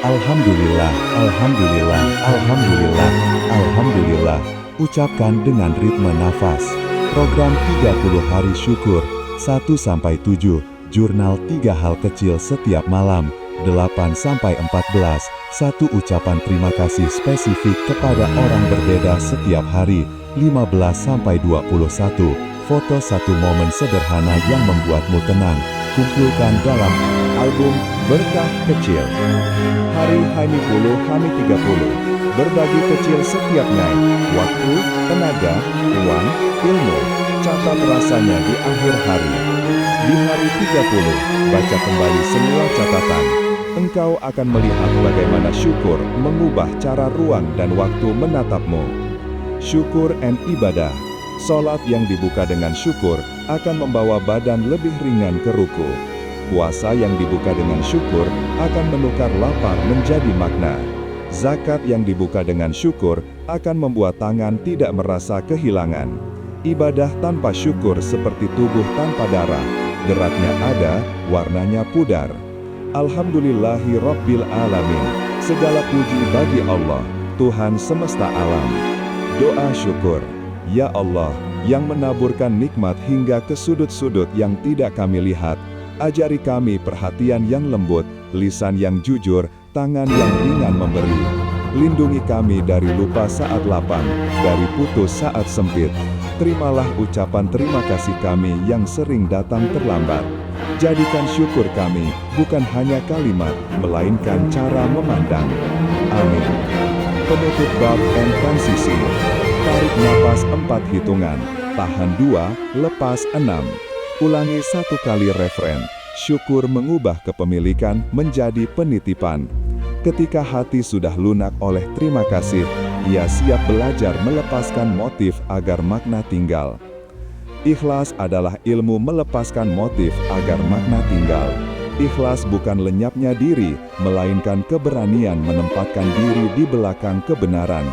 Alhamdulillah, alhamdulillah, alhamdulillah, alhamdulillah. Ucapkan dengan ritme nafas. Program 30 hari syukur, 1-7, jurnal 3 hal kecil setiap malam, 8-14, 1 ucapan terima kasih spesifik kepada orang berbeda setiap hari, 15-21, foto 1 momen sederhana yang membuatmu tenang, kumpulkan dalam album Berkah Kecil. Hari H-10, H-30, berbagi kecil setiap naik, waktu, tenaga, uang, ilmu, catat rasanya di akhir hari. Di hari 30, baca kembali semua catatan. Engkau akan melihat bagaimana syukur mengubah cara ruang dan waktu menatapmu. Syukur and ibadah. Salat yang dibuka dengan syukur akan membawa badan lebih ringan ke ruku. Puasa yang dibuka dengan syukur akan menukar lapar menjadi makna. Zakat yang dibuka dengan syukur akan membuat tangan tidak merasa kehilangan. Ibadah tanpa syukur seperti tubuh tanpa darah. Geraknya ada, warnanya pudar. Alhamdulillahi Rabbil Alamin. Segala puji bagi Allah, Tuhan semesta alam. Doa syukur. Ya Allah, yang menaburkan nikmat hingga ke sudut-sudut yang tidak kami lihat. Ajari kami perhatian yang lembut, lisan yang jujur, tangan yang ringan memberi. Lindungi kami dari lupa saat lapang, dari putus saat sempit. Terimalah ucapan terima kasih kami yang sering datang terlambat. Jadikan syukur kami bukan hanya kalimat, melainkan cara memandang. Amin. Penutup bab and transisi. Tarik napas 4 hitungan, tahan 2, lepas 6. Ulangi 1 kali referen. Syukur mengubah kepemilikan menjadi penitipan. Ketika hati sudah lunak oleh terima kasih, ia siap belajar melepaskan motif agar makna tinggal. Ikhlas adalah ilmu melepaskan motif agar makna tinggal. Ikhlas bukan lenyapnya diri, melainkan keberanian menempatkan diri di belakang kebenaran.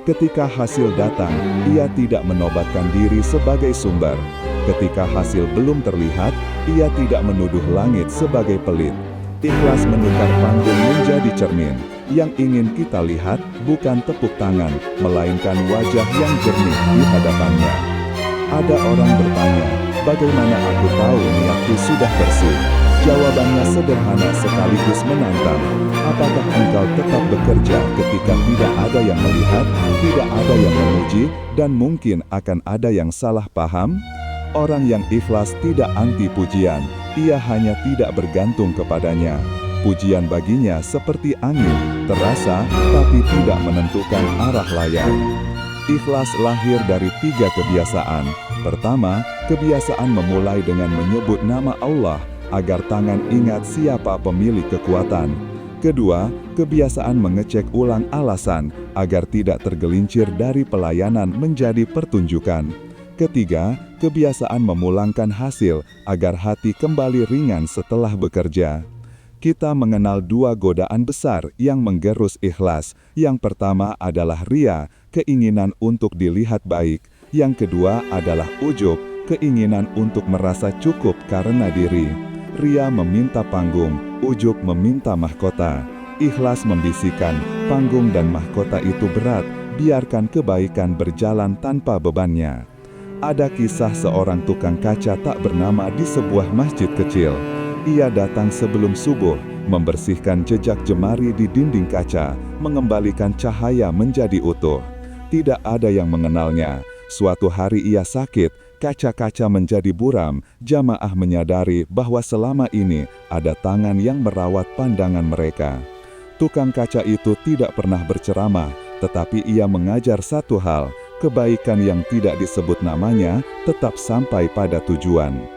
Ketika hasil datang, ia tidak menobatkan diri sebagai sumber. Ketika hasil belum terlihat, ia tidak menuduh langit sebagai pelit. Ikhlas menukar panggung menjadi cermin. Yang ingin kita lihat bukan tepuk tangan, melainkan wajah yang jernih di hadapannya. Ada orang bertanya, bagaimana aku tahu niatku sudah bersih? Jawabannya sederhana sekaligus menantang. Apakah engkau tetap bekerja ketika tidak ada yang melihat, tidak ada yang memuji, dan mungkin akan ada yang salah paham? Orang yang ikhlas tidak anti pujian, ia hanya tidak bergantung kepadanya. Pujian baginya seperti angin, terasa tapi tidak menentukan arah layar. Ikhlas lahir dari 3 kebiasaan. Pertama, kebiasaan memulai dengan menyebut nama Allah, agar tangan ingat siapa pemilik kekuatan. Kedua, kebiasaan mengecek ulang alasan, agar tidak tergelincir dari pelayanan menjadi pertunjukan. Ketiga, kebiasaan memulangkan hasil, agar hati kembali ringan setelah bekerja. Kita mengenal 2 godaan besar yang menggerus ikhlas. Yang pertama adalah ria, keinginan untuk dilihat baik. Yang kedua adalah ujub, keinginan untuk merasa cukup karena diri. Ria meminta panggung, ujub meminta mahkota. Ikhlas membisikkan, panggung dan mahkota itu berat, biarkan kebaikan berjalan tanpa bebannya. Ada kisah seorang tukang kaca tak bernama di sebuah masjid kecil. Ia datang sebelum subuh, membersihkan jejak jemari di dinding kaca, mengembalikan cahaya menjadi utuh. Tidak ada yang mengenalnya. Suatu hari ia sakit, kaca-kaca menjadi buram. Jamaah menyadari bahwa selama ini ada tangan yang merawat pandangan mereka. Tukang kaca itu tidak pernah berceramah, tetapi ia mengajar satu hal: kebaikan yang tidak disebut namanya tetap sampai pada tujuan.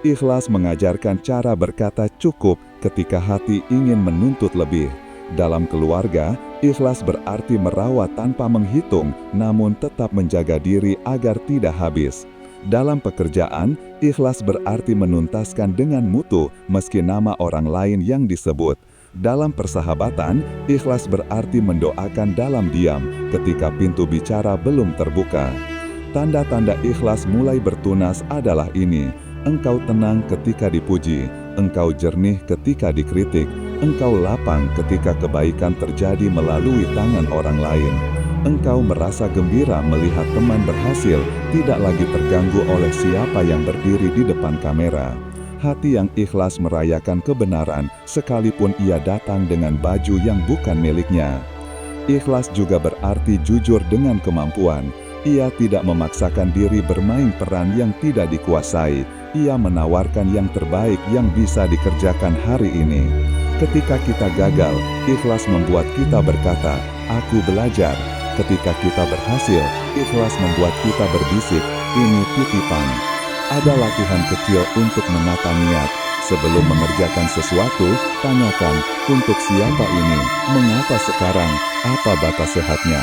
Ikhlas mengajarkan cara berkata cukup ketika hati ingin menuntut lebih. Dalam keluarga, ikhlas berarti merawat tanpa menghitung, namun tetap menjaga diri agar tidak habis. Dalam pekerjaan, ikhlas berarti menuntaskan dengan mutu meski nama orang lain yang disebut. Dalam persahabatan, ikhlas berarti mendoakan dalam diam ketika pintu bicara belum terbuka. Tanda-tanda ikhlas mulai bertunas adalah ini: engkau tenang ketika dipuji, engkau jernih ketika dikritik, engkau lapang ketika kebaikan terjadi melalui tangan orang lain. Engkau merasa gembira melihat teman berhasil, tidak lagi terganggu oleh siapa yang berdiri di depan kamera. Hati yang ikhlas merayakan kebenaran, sekalipun ia datang dengan baju yang bukan miliknya. Ikhlas juga berarti jujur dengan kemampuan. Ia tidak memaksakan diri bermain peran yang tidak dikuasai. Ia menawarkan yang terbaik yang bisa dikerjakan hari ini. Ketika kita gagal, ikhlas membuat kita berkata, "Aku belajar." Ketika kita berhasil, ikhlas membuat kita berbisik, "Ini titipan." Ada latihan kecil untuk menata niat. Sebelum mengerjakan sesuatu, tanyakan, untuk siapa ini, mengapa sekarang, apa batas sehatnya.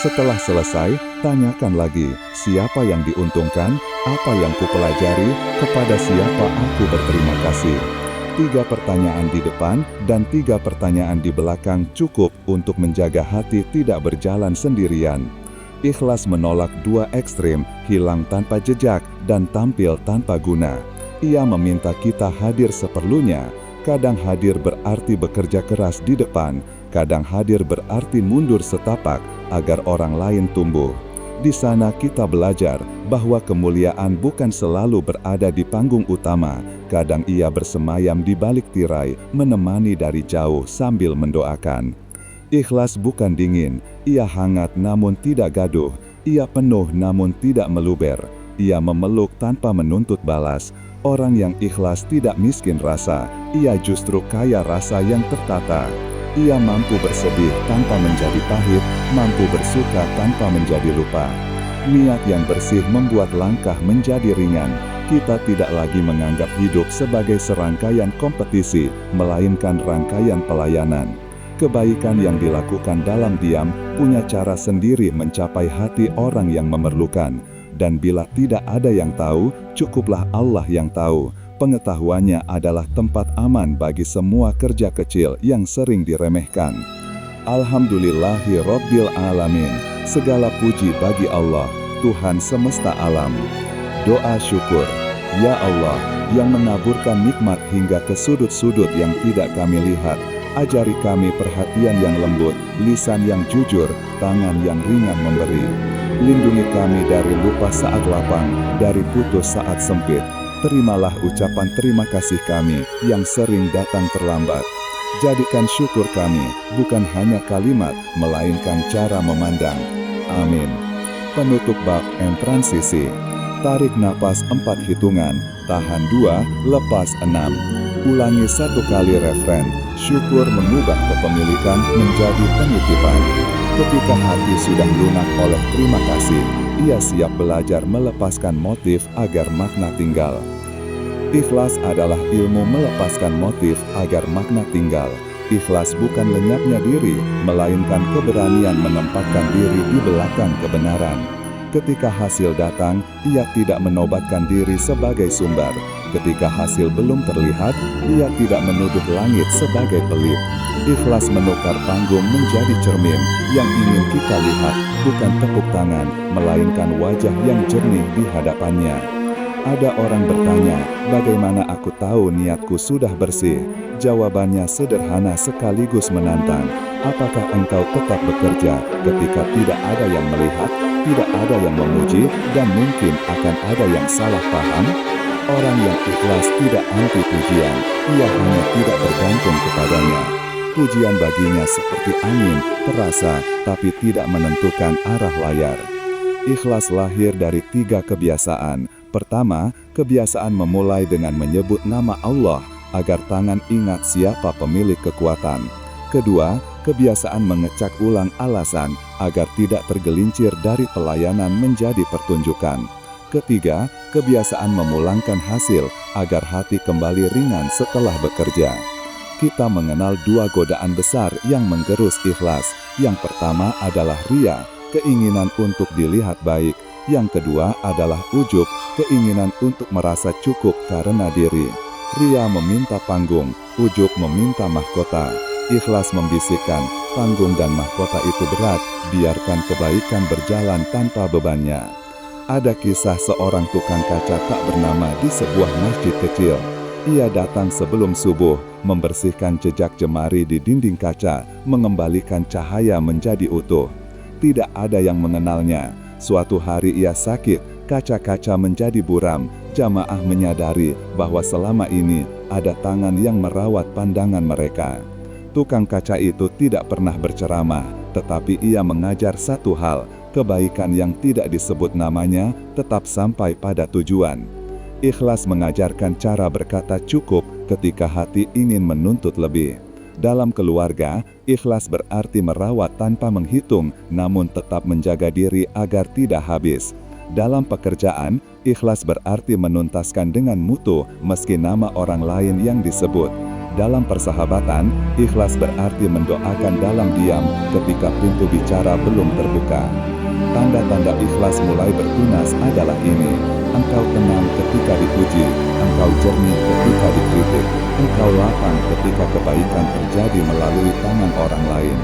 Setelah selesai, tanyakan lagi, siapa yang diuntungkan, apa yang kupelajari, kepada siapa aku berterima kasih. 3 pertanyaan di depan dan 3 pertanyaan di belakang cukup untuk menjaga hati tidak berjalan sendirian. Ikhlas menolak 2 ekstrim, hilang tanpa jejak dan tampil tanpa guna. Ia meminta kita hadir seperlunya. Kadang hadir berarti bekerja keras di depan, kadang hadir berarti mundur setapak agar orang lain tumbuh. Di sana kita belajar bahwa kemuliaan bukan selalu berada di panggung utama. Kadang ia bersemayam di balik tirai, menemani dari jauh sambil mendoakan. Ikhlas bukan dingin, ia hangat namun tidak gaduh. Ia penuh namun tidak meluber. Ia memeluk tanpa menuntut balas. Orang yang ikhlas tidak miskin rasa, ia justru kaya rasa yang tertata. Ia mampu bersedih tanpa menjadi pahit, mampu bersuka tanpa menjadi lupa. Niat yang bersih membuat langkah menjadi ringan. Kita tidak lagi menganggap hidup sebagai serangkaian kompetisi, melainkan rangkaian pelayanan. Kebaikan yang dilakukan dalam diam punya cara sendiri mencapai hati orang yang memerlukan. Dan bila tidak ada yang tahu, cukuplah Allah yang tahu. Pengetahuannya adalah tempat aman bagi semua kerja kecil yang sering diremehkan. Alhamdulillahi Rabbil Alamin. Segala puji bagi Allah, Tuhan semesta alam. Doa syukur. Ya Allah, yang menaburkan nikmat hingga ke sudut-sudut yang tidak kami lihat. Ajari kami perhatian yang lembut, lisan yang jujur, tangan yang ringan memberi. Lindungi kami dari lupa saat lapang, dari putus saat sempit. Terimalah ucapan terima kasih kami yang sering datang terlambat. Jadikan syukur kami bukan hanya kalimat, melainkan cara memandang. Amin. Penutup bab and transisi. Tarik napas 4 hitungan, tahan 2, lepas 6. Ulangi 1 kali refren. Syukur mengubah kepemilikan menjadi penitipan. Ketika hati sudah lunak oleh terima kasih, ia siap belajar melepaskan motif agar makna tinggal. Ikhlas adalah ilmu melepaskan motif agar makna tinggal. Ikhlas bukan lenyapnya diri, melainkan keberanian menempatkan diri di belakang kebenaran. Ketika hasil datang, ia tidak menobatkan diri sebagai sumber. Ketika hasil belum terlihat, ia tidak menuduh langit sebagai pelit. Ikhlas menukar panggung menjadi cermin. Yang ingin kita lihat bukan tepuk tangan, melainkan wajah yang jernih di hadapannya. Ada orang bertanya, bagaimana aku tahu niatku sudah bersih? Jawabannya sederhana sekaligus menantang. Apakah engkau tetap bekerja ketika tidak ada yang melihat, tidak ada yang memuji, dan mungkin akan ada yang salah paham? Orang yang ikhlas tidak anti pujian, ia hanya tidak bergantung kepadanya. Pujian baginya seperti angin, terasa, tapi tidak menentukan arah layar. Ikhlas lahir dari 3 kebiasaan. Pertama, kebiasaan memulai dengan menyebut nama Allah, agar tangan ingat siapa pemilik kekuatan. Kedua, kebiasaan mengecak ulang alasan, agar tidak tergelincir dari pelayanan menjadi pertunjukan. Ketiga, kebiasaan memulangkan hasil, agar hati kembali ringan setelah bekerja. Kita mengenal 2 godaan besar yang menggerus ikhlas. Yang pertama adalah ria, keinginan untuk dilihat baik. Yang kedua adalah ujub, keinginan untuk merasa cukup karena diri. Ria meminta panggung, ujub meminta mahkota. Ikhlas membisikkan, panggung dan mahkota itu berat, biarkan kebaikan berjalan tanpa bebannya. Ada kisah seorang tukang kaca tak bernama di sebuah masjid kecil. Ia datang sebelum subuh, membersihkan jejak jemari di dinding kaca, mengembalikan cahaya menjadi utuh. Tidak ada yang mengenalnya. Suatu hari ia sakit, kaca-kaca menjadi buram. Jamaah menyadari bahwa selama ini ada tangan yang merawat pandangan mereka. Tukang kaca itu tidak pernah berceramah, tetapi ia mengajar satu hal, kebaikan yang tidak disebut namanya tetap sampai pada tujuan. Ikhlas mengajarkan cara berkata cukup ketika hati ingin menuntut lebih. Dalam keluarga, ikhlas berarti merawat tanpa menghitung, namun tetap menjaga diri agar tidak habis. Dalam pekerjaan, ikhlas berarti menuntaskan dengan mutu, meski nama orang lain yang disebut. Dalam persahabatan, ikhlas berarti mendoakan dalam diam ketika pintu bicara belum terbuka. Tanda-tanda ikhlas mulai bertunas adalah ini. Engkau tenang ketika dipuji, engkau jernih ketika dikritik, engkau lapang ketika kebaikan terjadi melalui tangan orang lain.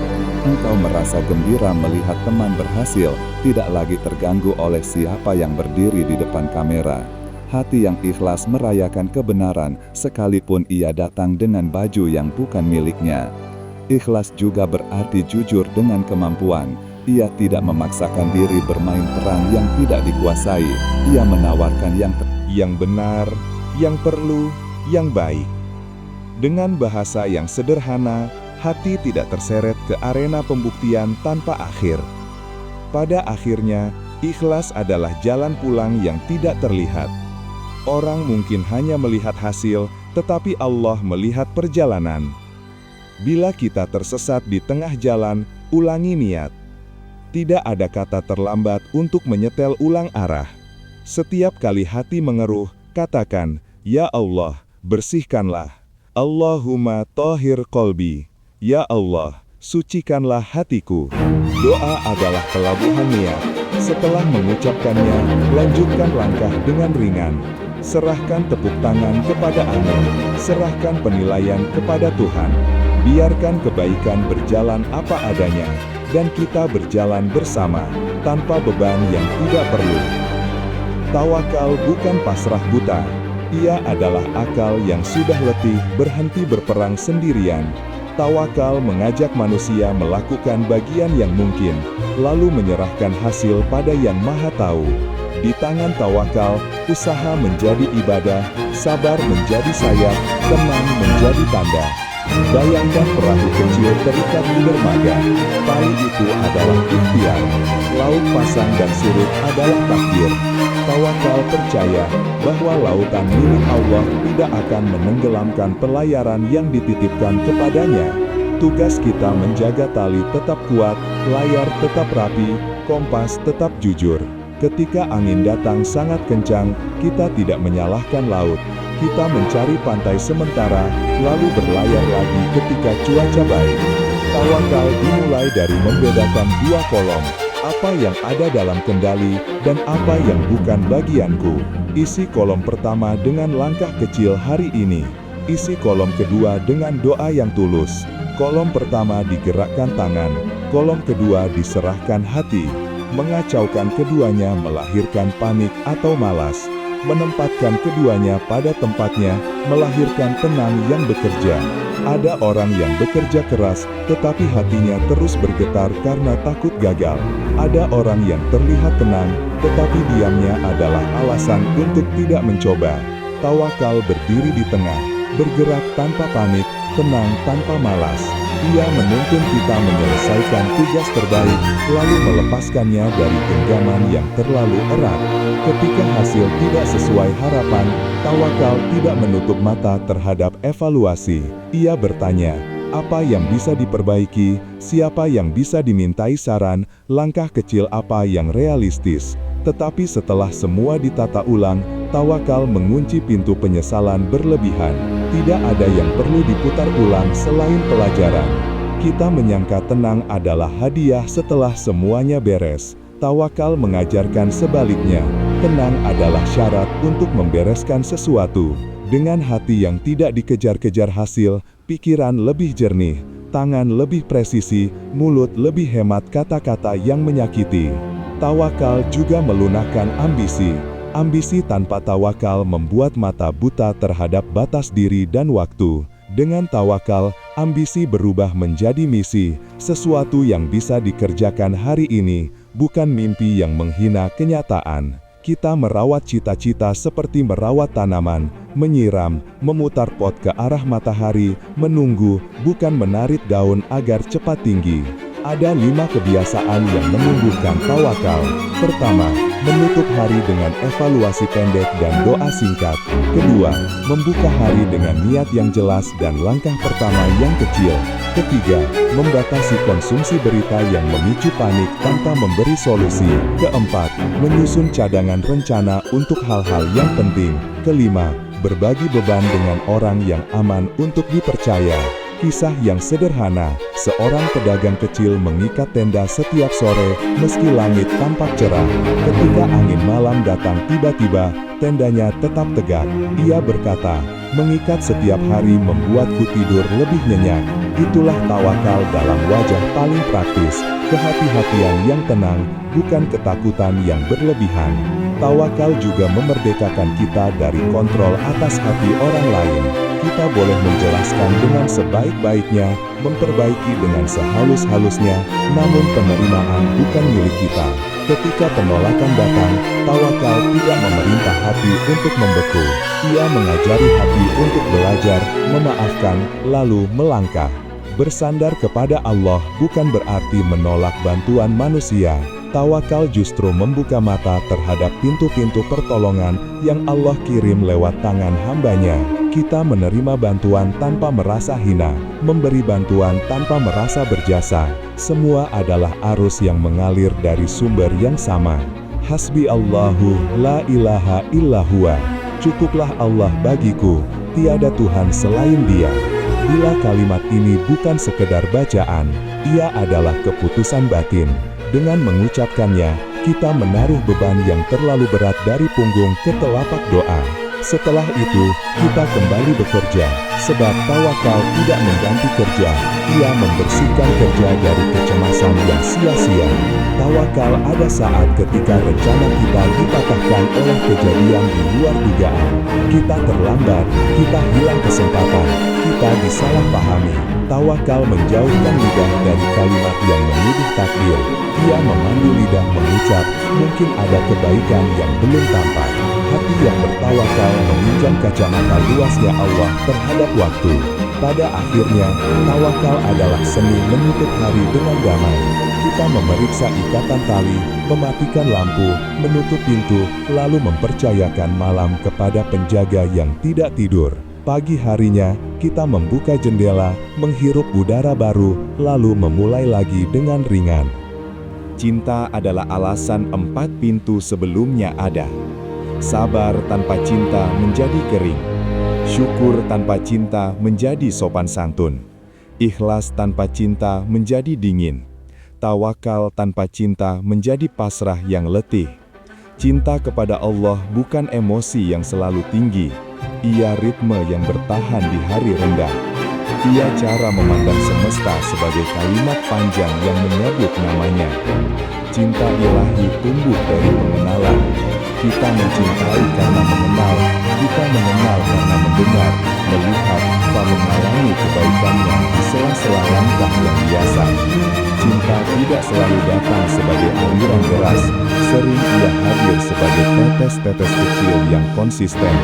Engkau merasa gembira melihat teman berhasil, tidak lagi terganggu oleh siapa yang berdiri di depan kamera. Hati yang ikhlas merayakan kebenaran, sekalipun ia datang dengan baju yang bukan miliknya. Ikhlas juga berarti jujur dengan kemampuan. Ia tidak memaksakan diri bermain peran yang tidak dikuasai. Ia menawarkan yang benar, yang perlu, yang baik. Dengan bahasa yang sederhana, hati tidak terseret ke arena pembuktian tanpa akhir. Pada akhirnya, ikhlas adalah jalan pulang yang tidak terlihat. Orang mungkin hanya melihat hasil, tetapi Allah melihat perjalanan. Bila kita tersesat di tengah jalan, ulangi niat. Tidak ada kata terlambat untuk menyetel ulang arah. Setiap kali hati mengeruh, katakan, "Ya Allah, bersihkanlah. Allahumma tahhir qalbi. Ya Allah, sucikanlah hatiku." Doa adalah pelabuhan niat. Setelah mengucapkannya, lanjutkan langkah dengan ringan. Serahkan tepuk tangan kepada angin. Serahkan penilaian kepada Tuhan. Biarkan kebaikan berjalan apa adanya, dan kita berjalan bersama, tanpa beban yang tidak perlu. Tawakal bukan pasrah buta. Ia adalah akal yang sudah letih berhenti berperang sendirian. Tawakal mengajak manusia melakukan bagian yang mungkin, lalu menyerahkan hasil pada Yang Maha Tahu. Di tangan tawakal, usaha menjadi ibadah, sabar menjadi sayap, tenang menjadi tanda. Bayangkan perahu kecil terikat di dermaga. Tali itu adalah ikhtiar. Laut pasang dan surut adalah takdir. Tawakal percaya bahwa lautan milik Allah tidak akan menenggelamkan pelayaran yang dititipkan kepadanya. Tugas kita menjaga tali tetap kuat, layar tetap rapi, kompas tetap jujur. Ketika angin datang sangat kencang, kita tidak menyalahkan laut. Kita mencari pantai sementara, lalu berlayar lagi ketika cuaca baik. Tawakal dimulai dari membedakan dua kolom. Apa yang ada dalam kendali, dan apa yang bukan bagianku. Isi kolom pertama dengan langkah kecil hari ini. Isi kolom kedua dengan doa yang tulus. Kolom pertama digerakkan tangan, kolom kedua diserahkan hati. Mengacaukan keduanya melahirkan panik atau malas. Menempatkan keduanya pada tempatnya melahirkan tenang yang bekerja. Ada orang yang bekerja keras, tetapi hatinya terus bergetar karena takut gagal. Ada orang yang terlihat tenang, tetapi diamnya adalah alasan untuk tidak mencoba. Tawakal berdiri di tengah, bergerak tanpa panik, tenang tanpa malas. Ia menuntun kita menyelesaikan tugas terbaik, lalu melepaskannya dari genggaman yang terlalu erat. Ketika hasil tidak sesuai harapan, tawakal tidak menutup mata terhadap evaluasi. Ia bertanya, apa yang bisa diperbaiki, siapa yang bisa dimintai saran, langkah kecil apa yang realistis. Tetapi setelah semua ditata ulang, tawakal mengunci pintu penyesalan berlebihan. Tidak ada yang perlu diputar ulang selain pelajaran. Kita menyangka tenang adalah hadiah setelah semuanya beres. Tawakal mengajarkan sebaliknya. Tenang adalah syarat untuk membereskan sesuatu. Dengan hati yang tidak dikejar-kejar hasil, pikiran lebih jernih, tangan lebih presisi, mulut lebih hemat kata-kata yang menyakiti. Tawakal juga melunakkan ambisi. Ambisi tanpa tawakal membuat mata buta terhadap batas diri dan waktu. Dengan tawakal, ambisi berubah menjadi misi, sesuatu yang bisa dikerjakan hari ini, bukan mimpi yang menghina kenyataan. Kita merawat cita-cita seperti merawat tanaman, menyiram, memutar pot ke arah matahari, menunggu, bukan menarik daun agar cepat tinggi. Ada 5 kebiasaan yang menumbuhkan tawakal. Pertama, menutup hari dengan evaluasi pendek dan doa singkat. Kedua, membuka hari dengan niat yang jelas dan langkah pertama yang kecil. Ketiga, membatasi konsumsi berita yang memicu panik tanpa memberi solusi. Keempat, menyusun cadangan rencana untuk hal-hal yang penting. Kelima, berbagi beban dengan orang yang aman untuk dipercaya. Kisah yang sederhana, seorang pedagang kecil mengikat tenda setiap sore meski langit tampak cerah. Ketika angin malam datang tiba-tiba, tendanya tetap tegak. Ia berkata, mengikat setiap hari membuatku tidur lebih nyenyak. Itulah tawakal dalam wajah paling praktis. Kehati-hatian yang tenang, bukan ketakutan yang berlebihan. Tawakal juga memerdekakan kita dari kontrol atas hati orang lain. Kita boleh menjelaskan dengan sebaik-baiknya, memperbaiki dengan sehalus-halusnya, namun penerimaan bukan milik kita. Ketika penolakan datang, tawakal tidak memerintah hati untuk membeku. Ia mengajari hati untuk belajar, memaafkan, lalu melangkah. Bersandar kepada Allah bukan berarti menolak bantuan manusia. Tawakal justru membuka mata terhadap pintu-pintu pertolongan yang Allah kirim lewat tangan hamba-Nya. Kita menerima bantuan tanpa merasa hina, memberi bantuan tanpa merasa berjasa. Semua adalah arus yang mengalir dari sumber yang sama. Hasbi Allahu la ilaha illa huwa. Cukuplah Allah bagiku, tiada Tuhan selain Dia. Bila kalimat ini bukan sekedar bacaan, ia adalah keputusan batin. Dengan mengucapkannya, kita menaruh beban yang terlalu berat dari punggung ke telapak doa. Setelah itu, kita kembali bekerja, sebab tawakal tidak mengganti kerja. Ia membersihkan kerja dari kecemasan yang sia-sia. Tawakal ada saat ketika rencana kita dipatahkan oleh kejadian di luar dugaan. Kita terlambat, kita hilang kesempatan, kita disalahpahami. Tawakal menjauhkan lidah dari kalimat yang menuduh takdir. Ia memandu lidah mengucap, mungkin ada kebaikan yang belum tampak. Hati yang bertawakal meminjam kacamata luasnya Allah terhadap waktu. Pada akhirnya, tawakal adalah seni menutup hari dengan damai. Kita memeriksa ikatan tali, mematikan lampu, menutup pintu, lalu mempercayakan malam kepada penjaga yang tidak tidur. Pagi harinya, kita membuka jendela, menghirup udara baru, lalu memulai lagi dengan ringan. Cinta adalah alasan 4 pintu sebelumnya ada. Sabar tanpa cinta menjadi kering. Syukur tanpa cinta menjadi sopan santun. Ikhlas tanpa cinta menjadi dingin. Tawakal tanpa cinta menjadi pasrah yang letih. Cinta kepada Allah bukan emosi yang selalu tinggi. Ia ritme yang bertahan di hari rendah. Ia cara memandang semesta sebagai kalimat panjang yang menyebut namanya. Cinta ilahi tumbuh dari pengenalan. Kita mencintai karena mengenal, kita mengenal karena mendengar, melihat, dan mengalami kebaikannya di sela-sela langkah yang biasa. Cinta tidak selalu datang sebagai aliran deras, sering ia hadir sebagai tetes-tetes kecil yang konsisten.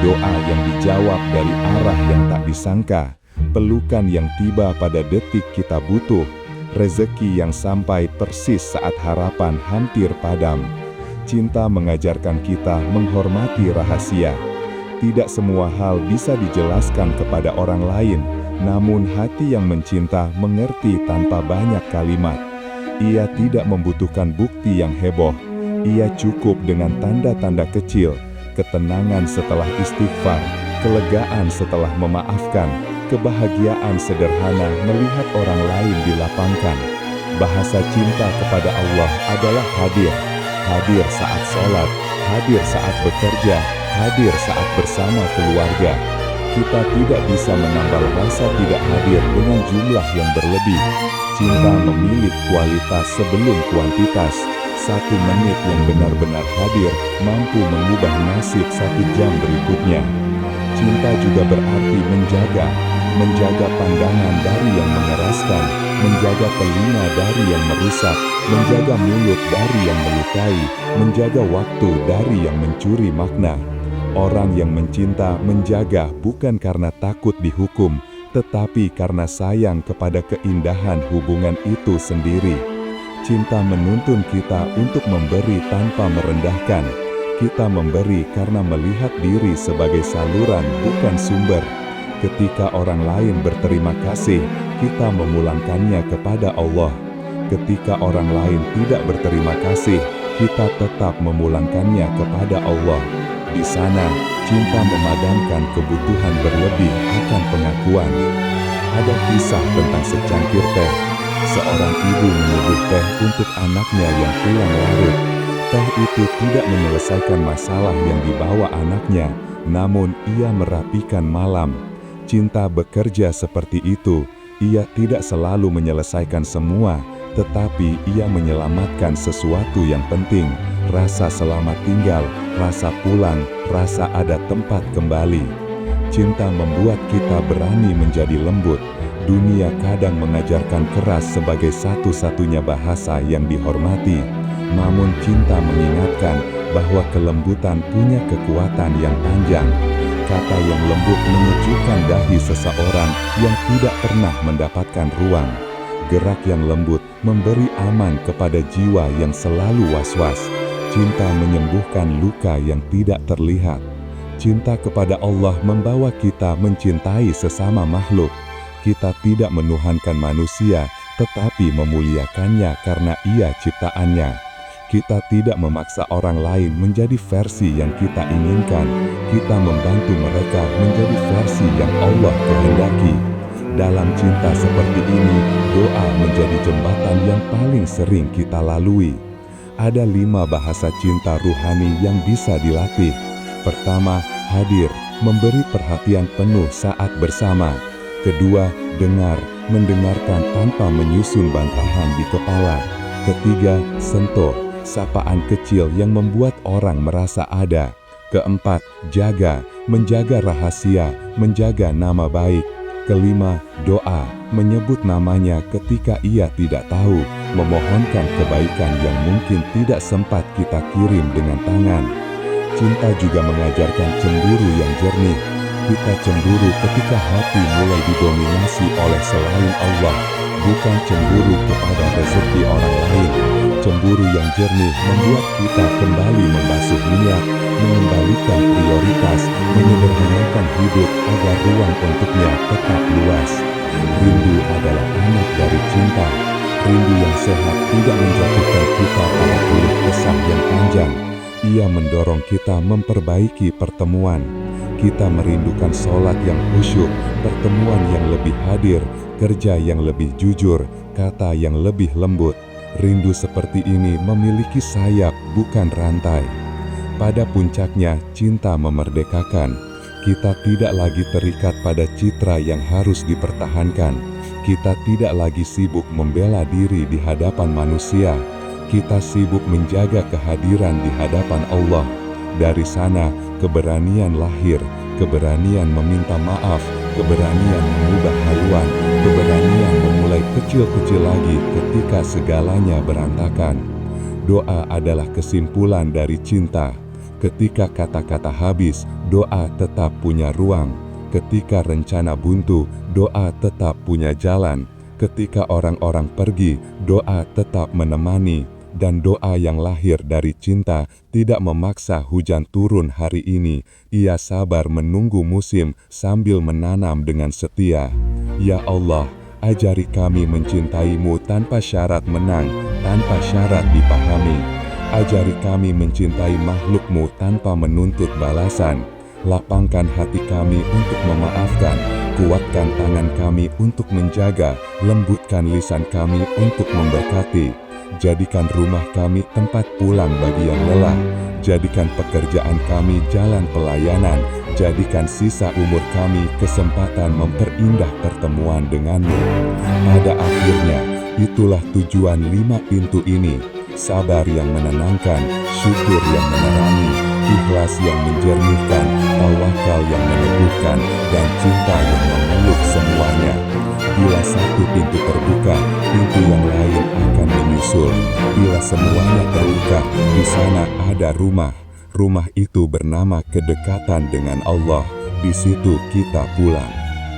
Doa yang dijawab dari arah yang tak disangka, pelukan yang tiba pada detik kita butuh, rezeki yang sampai persis saat harapan hampir padam. Cinta mengajarkan kita menghormati rahasia. Tidak semua hal bisa dijelaskan kepada orang lain, namun hati yang mencinta mengerti tanpa banyak kalimat. Ia tidak membutuhkan bukti yang heboh. Ia cukup dengan tanda-tanda kecil, ketenangan setelah istighfar, kelegaan setelah memaafkan, kebahagiaan sederhana melihat orang lain dilapangkan. Bahasa cinta kepada Allah adalah hadir. Hadir saat sholat, hadir saat bekerja, hadir saat bersama keluarga. Kita tidak bisa menambah rasa tidak hadir dengan jumlah yang berlebih. Cinta memilih kualitas sebelum kuantitas. 1 menit yang benar-benar hadir mampu mengubah nasib 1 jam berikutnya. Cinta juga berarti menjaga pandangan dari yang mengeraskan, menjaga telinga dari yang merusak, menjaga mulut dari yang melukai, menjaga waktu dari yang mencuri makna. Orang yang mencinta menjaga bukan karena takut dihukum, tetapi karena sayang kepada keindahan hubungan itu sendiri. Cinta menuntun kita untuk memberi tanpa merendahkan. Kita memberi karena melihat diri sebagai saluran bukan sumber. Ketika orang lain berterima kasih, kita memulangkannya kepada Allah. Ketika orang lain tidak berterima kasih, kita tetap memulangkannya kepada Allah. Di sana, cinta memadamkan kebutuhan berlebih akan pengakuan. Ada kisah tentang secangkir teh. Seorang ibu menyeduh teh untuk anaknya yang pulang larut. Teh itu tidak menyelesaikan masalah yang dibawa anaknya, namun ia merapikan malam. Cinta bekerja seperti itu. Ia tidak selalu menyelesaikan semua, tetapi ia menyelamatkan sesuatu yang penting. Rasa selamat tinggal, rasa pulang, rasa ada tempat kembali. Cinta membuat kita berani menjadi lembut. Dunia kadang mengajarkan keras sebagai satu-satunya bahasa yang dihormati. Namun cinta mengingatkan bahwa kelembutan punya kekuatan yang panjang. Kata yang lembut menyejukkan dahi seseorang yang tidak pernah mendapatkan ruang. Gerak yang lembut memberi aman kepada jiwa yang selalu was-was. Cinta menyembuhkan luka yang tidak terlihat. Cinta kepada Allah membawa kita mencintai sesama makhluk. Kita tidak menuhankan manusia, tetapi memuliakannya karena ia ciptaannya. Kita tidak memaksa orang lain menjadi versi yang kita inginkan. Kita membantu mereka menjadi versi yang Allah kehendaki. Dalam cinta seperti ini, doa menjadi jembatan yang paling sering kita lalui. Ada 5 bahasa cinta ruhani yang bisa dilatih. Pertama, hadir, memberi perhatian penuh saat bersama. Kedua, dengar, mendengarkan tanpa menyusun bantahan di kepala. Ketiga, sentuh, sapaan kecil yang membuat orang merasa ada. Keempat, jaga, menjaga rahasia, menjaga nama baik. Kelima, doa, menyebut namanya ketika ia tidak tahu, memohonkan kebaikan yang mungkin tidak sempat kita kirim dengan tangan. Cinta juga mengajarkan cemburu yang jernih. Kita cemburu ketika hati mulai didominasi oleh selain Allah, bukan cemburu kepada rezeki orang lain. Cemburu yang jernih membuat kita kembali membasuh niat, mengembalikan prioritas, menyederhanakan hidup agar ruang untuknya tetap luas. Rindu adalah anak dari cinta. Rindu yang sehat tidak menjatuhkan kita pada keluh kesah yang panjang. Ia mendorong kita memperbaiki pertemuan. Kita merindukan sholat yang khusyuk, pertemuan yang lebih hadir, kerja yang lebih jujur, kata yang lebih lembut. Rindu seperti ini memiliki sayap, bukan rantai. Pada puncaknya, cinta memerdekakan. Kita tidak lagi terikat pada citra yang harus dipertahankan. Kita tidak lagi sibuk membela diri di hadapan manusia. Kita sibuk menjaga kehadiran di hadapan Allah. Dari sana, keberanian lahir, keberanian meminta maaf, keberanian mengubah haluan, keberanian memulai kecil-kecil lagi ketika segalanya berantakan. Doa adalah kesimpulan dari cinta. Ketika kata-kata habis, doa tetap punya ruang. Ketika rencana buntu, doa tetap punya jalan. Ketika orang-orang pergi, doa tetap menemani. Dan doa yang lahir dari cinta tidak memaksa hujan turun hari ini. Ia sabar menunggu musim sambil menanam dengan setia. Ya Allah, ajari kami mencintaimu tanpa syarat menang, tanpa syarat dipahami. Ajari kami mencintai makhlukmu tanpa menuntut balasan. Lapangkan hati kami untuk memaafkan. Kuatkan tangan kami untuk menjaga. Lembutkan lisan kami untuk memberkati. Jadikan rumah kami tempat pulang bagi yang lelah. Jadikan pekerjaan kami jalan pelayanan. Jadikan sisa umur kami kesempatan memperindah pertemuan denganmu. Pada akhirnya, itulah tujuan 5 pintu ini. Sabar yang menenangkan, syukur yang menerangi, ikhlas yang menjernihkan, tawakal yang meneguhkan, dan cinta yang memeluk semuanya. Bila satu pintu terbuka, pintu yang lain akan menyusul. Bila semuanya terbuka, di sana ada rumah. Rumah itu bernama kedekatan dengan Allah. Di situ kita pulang.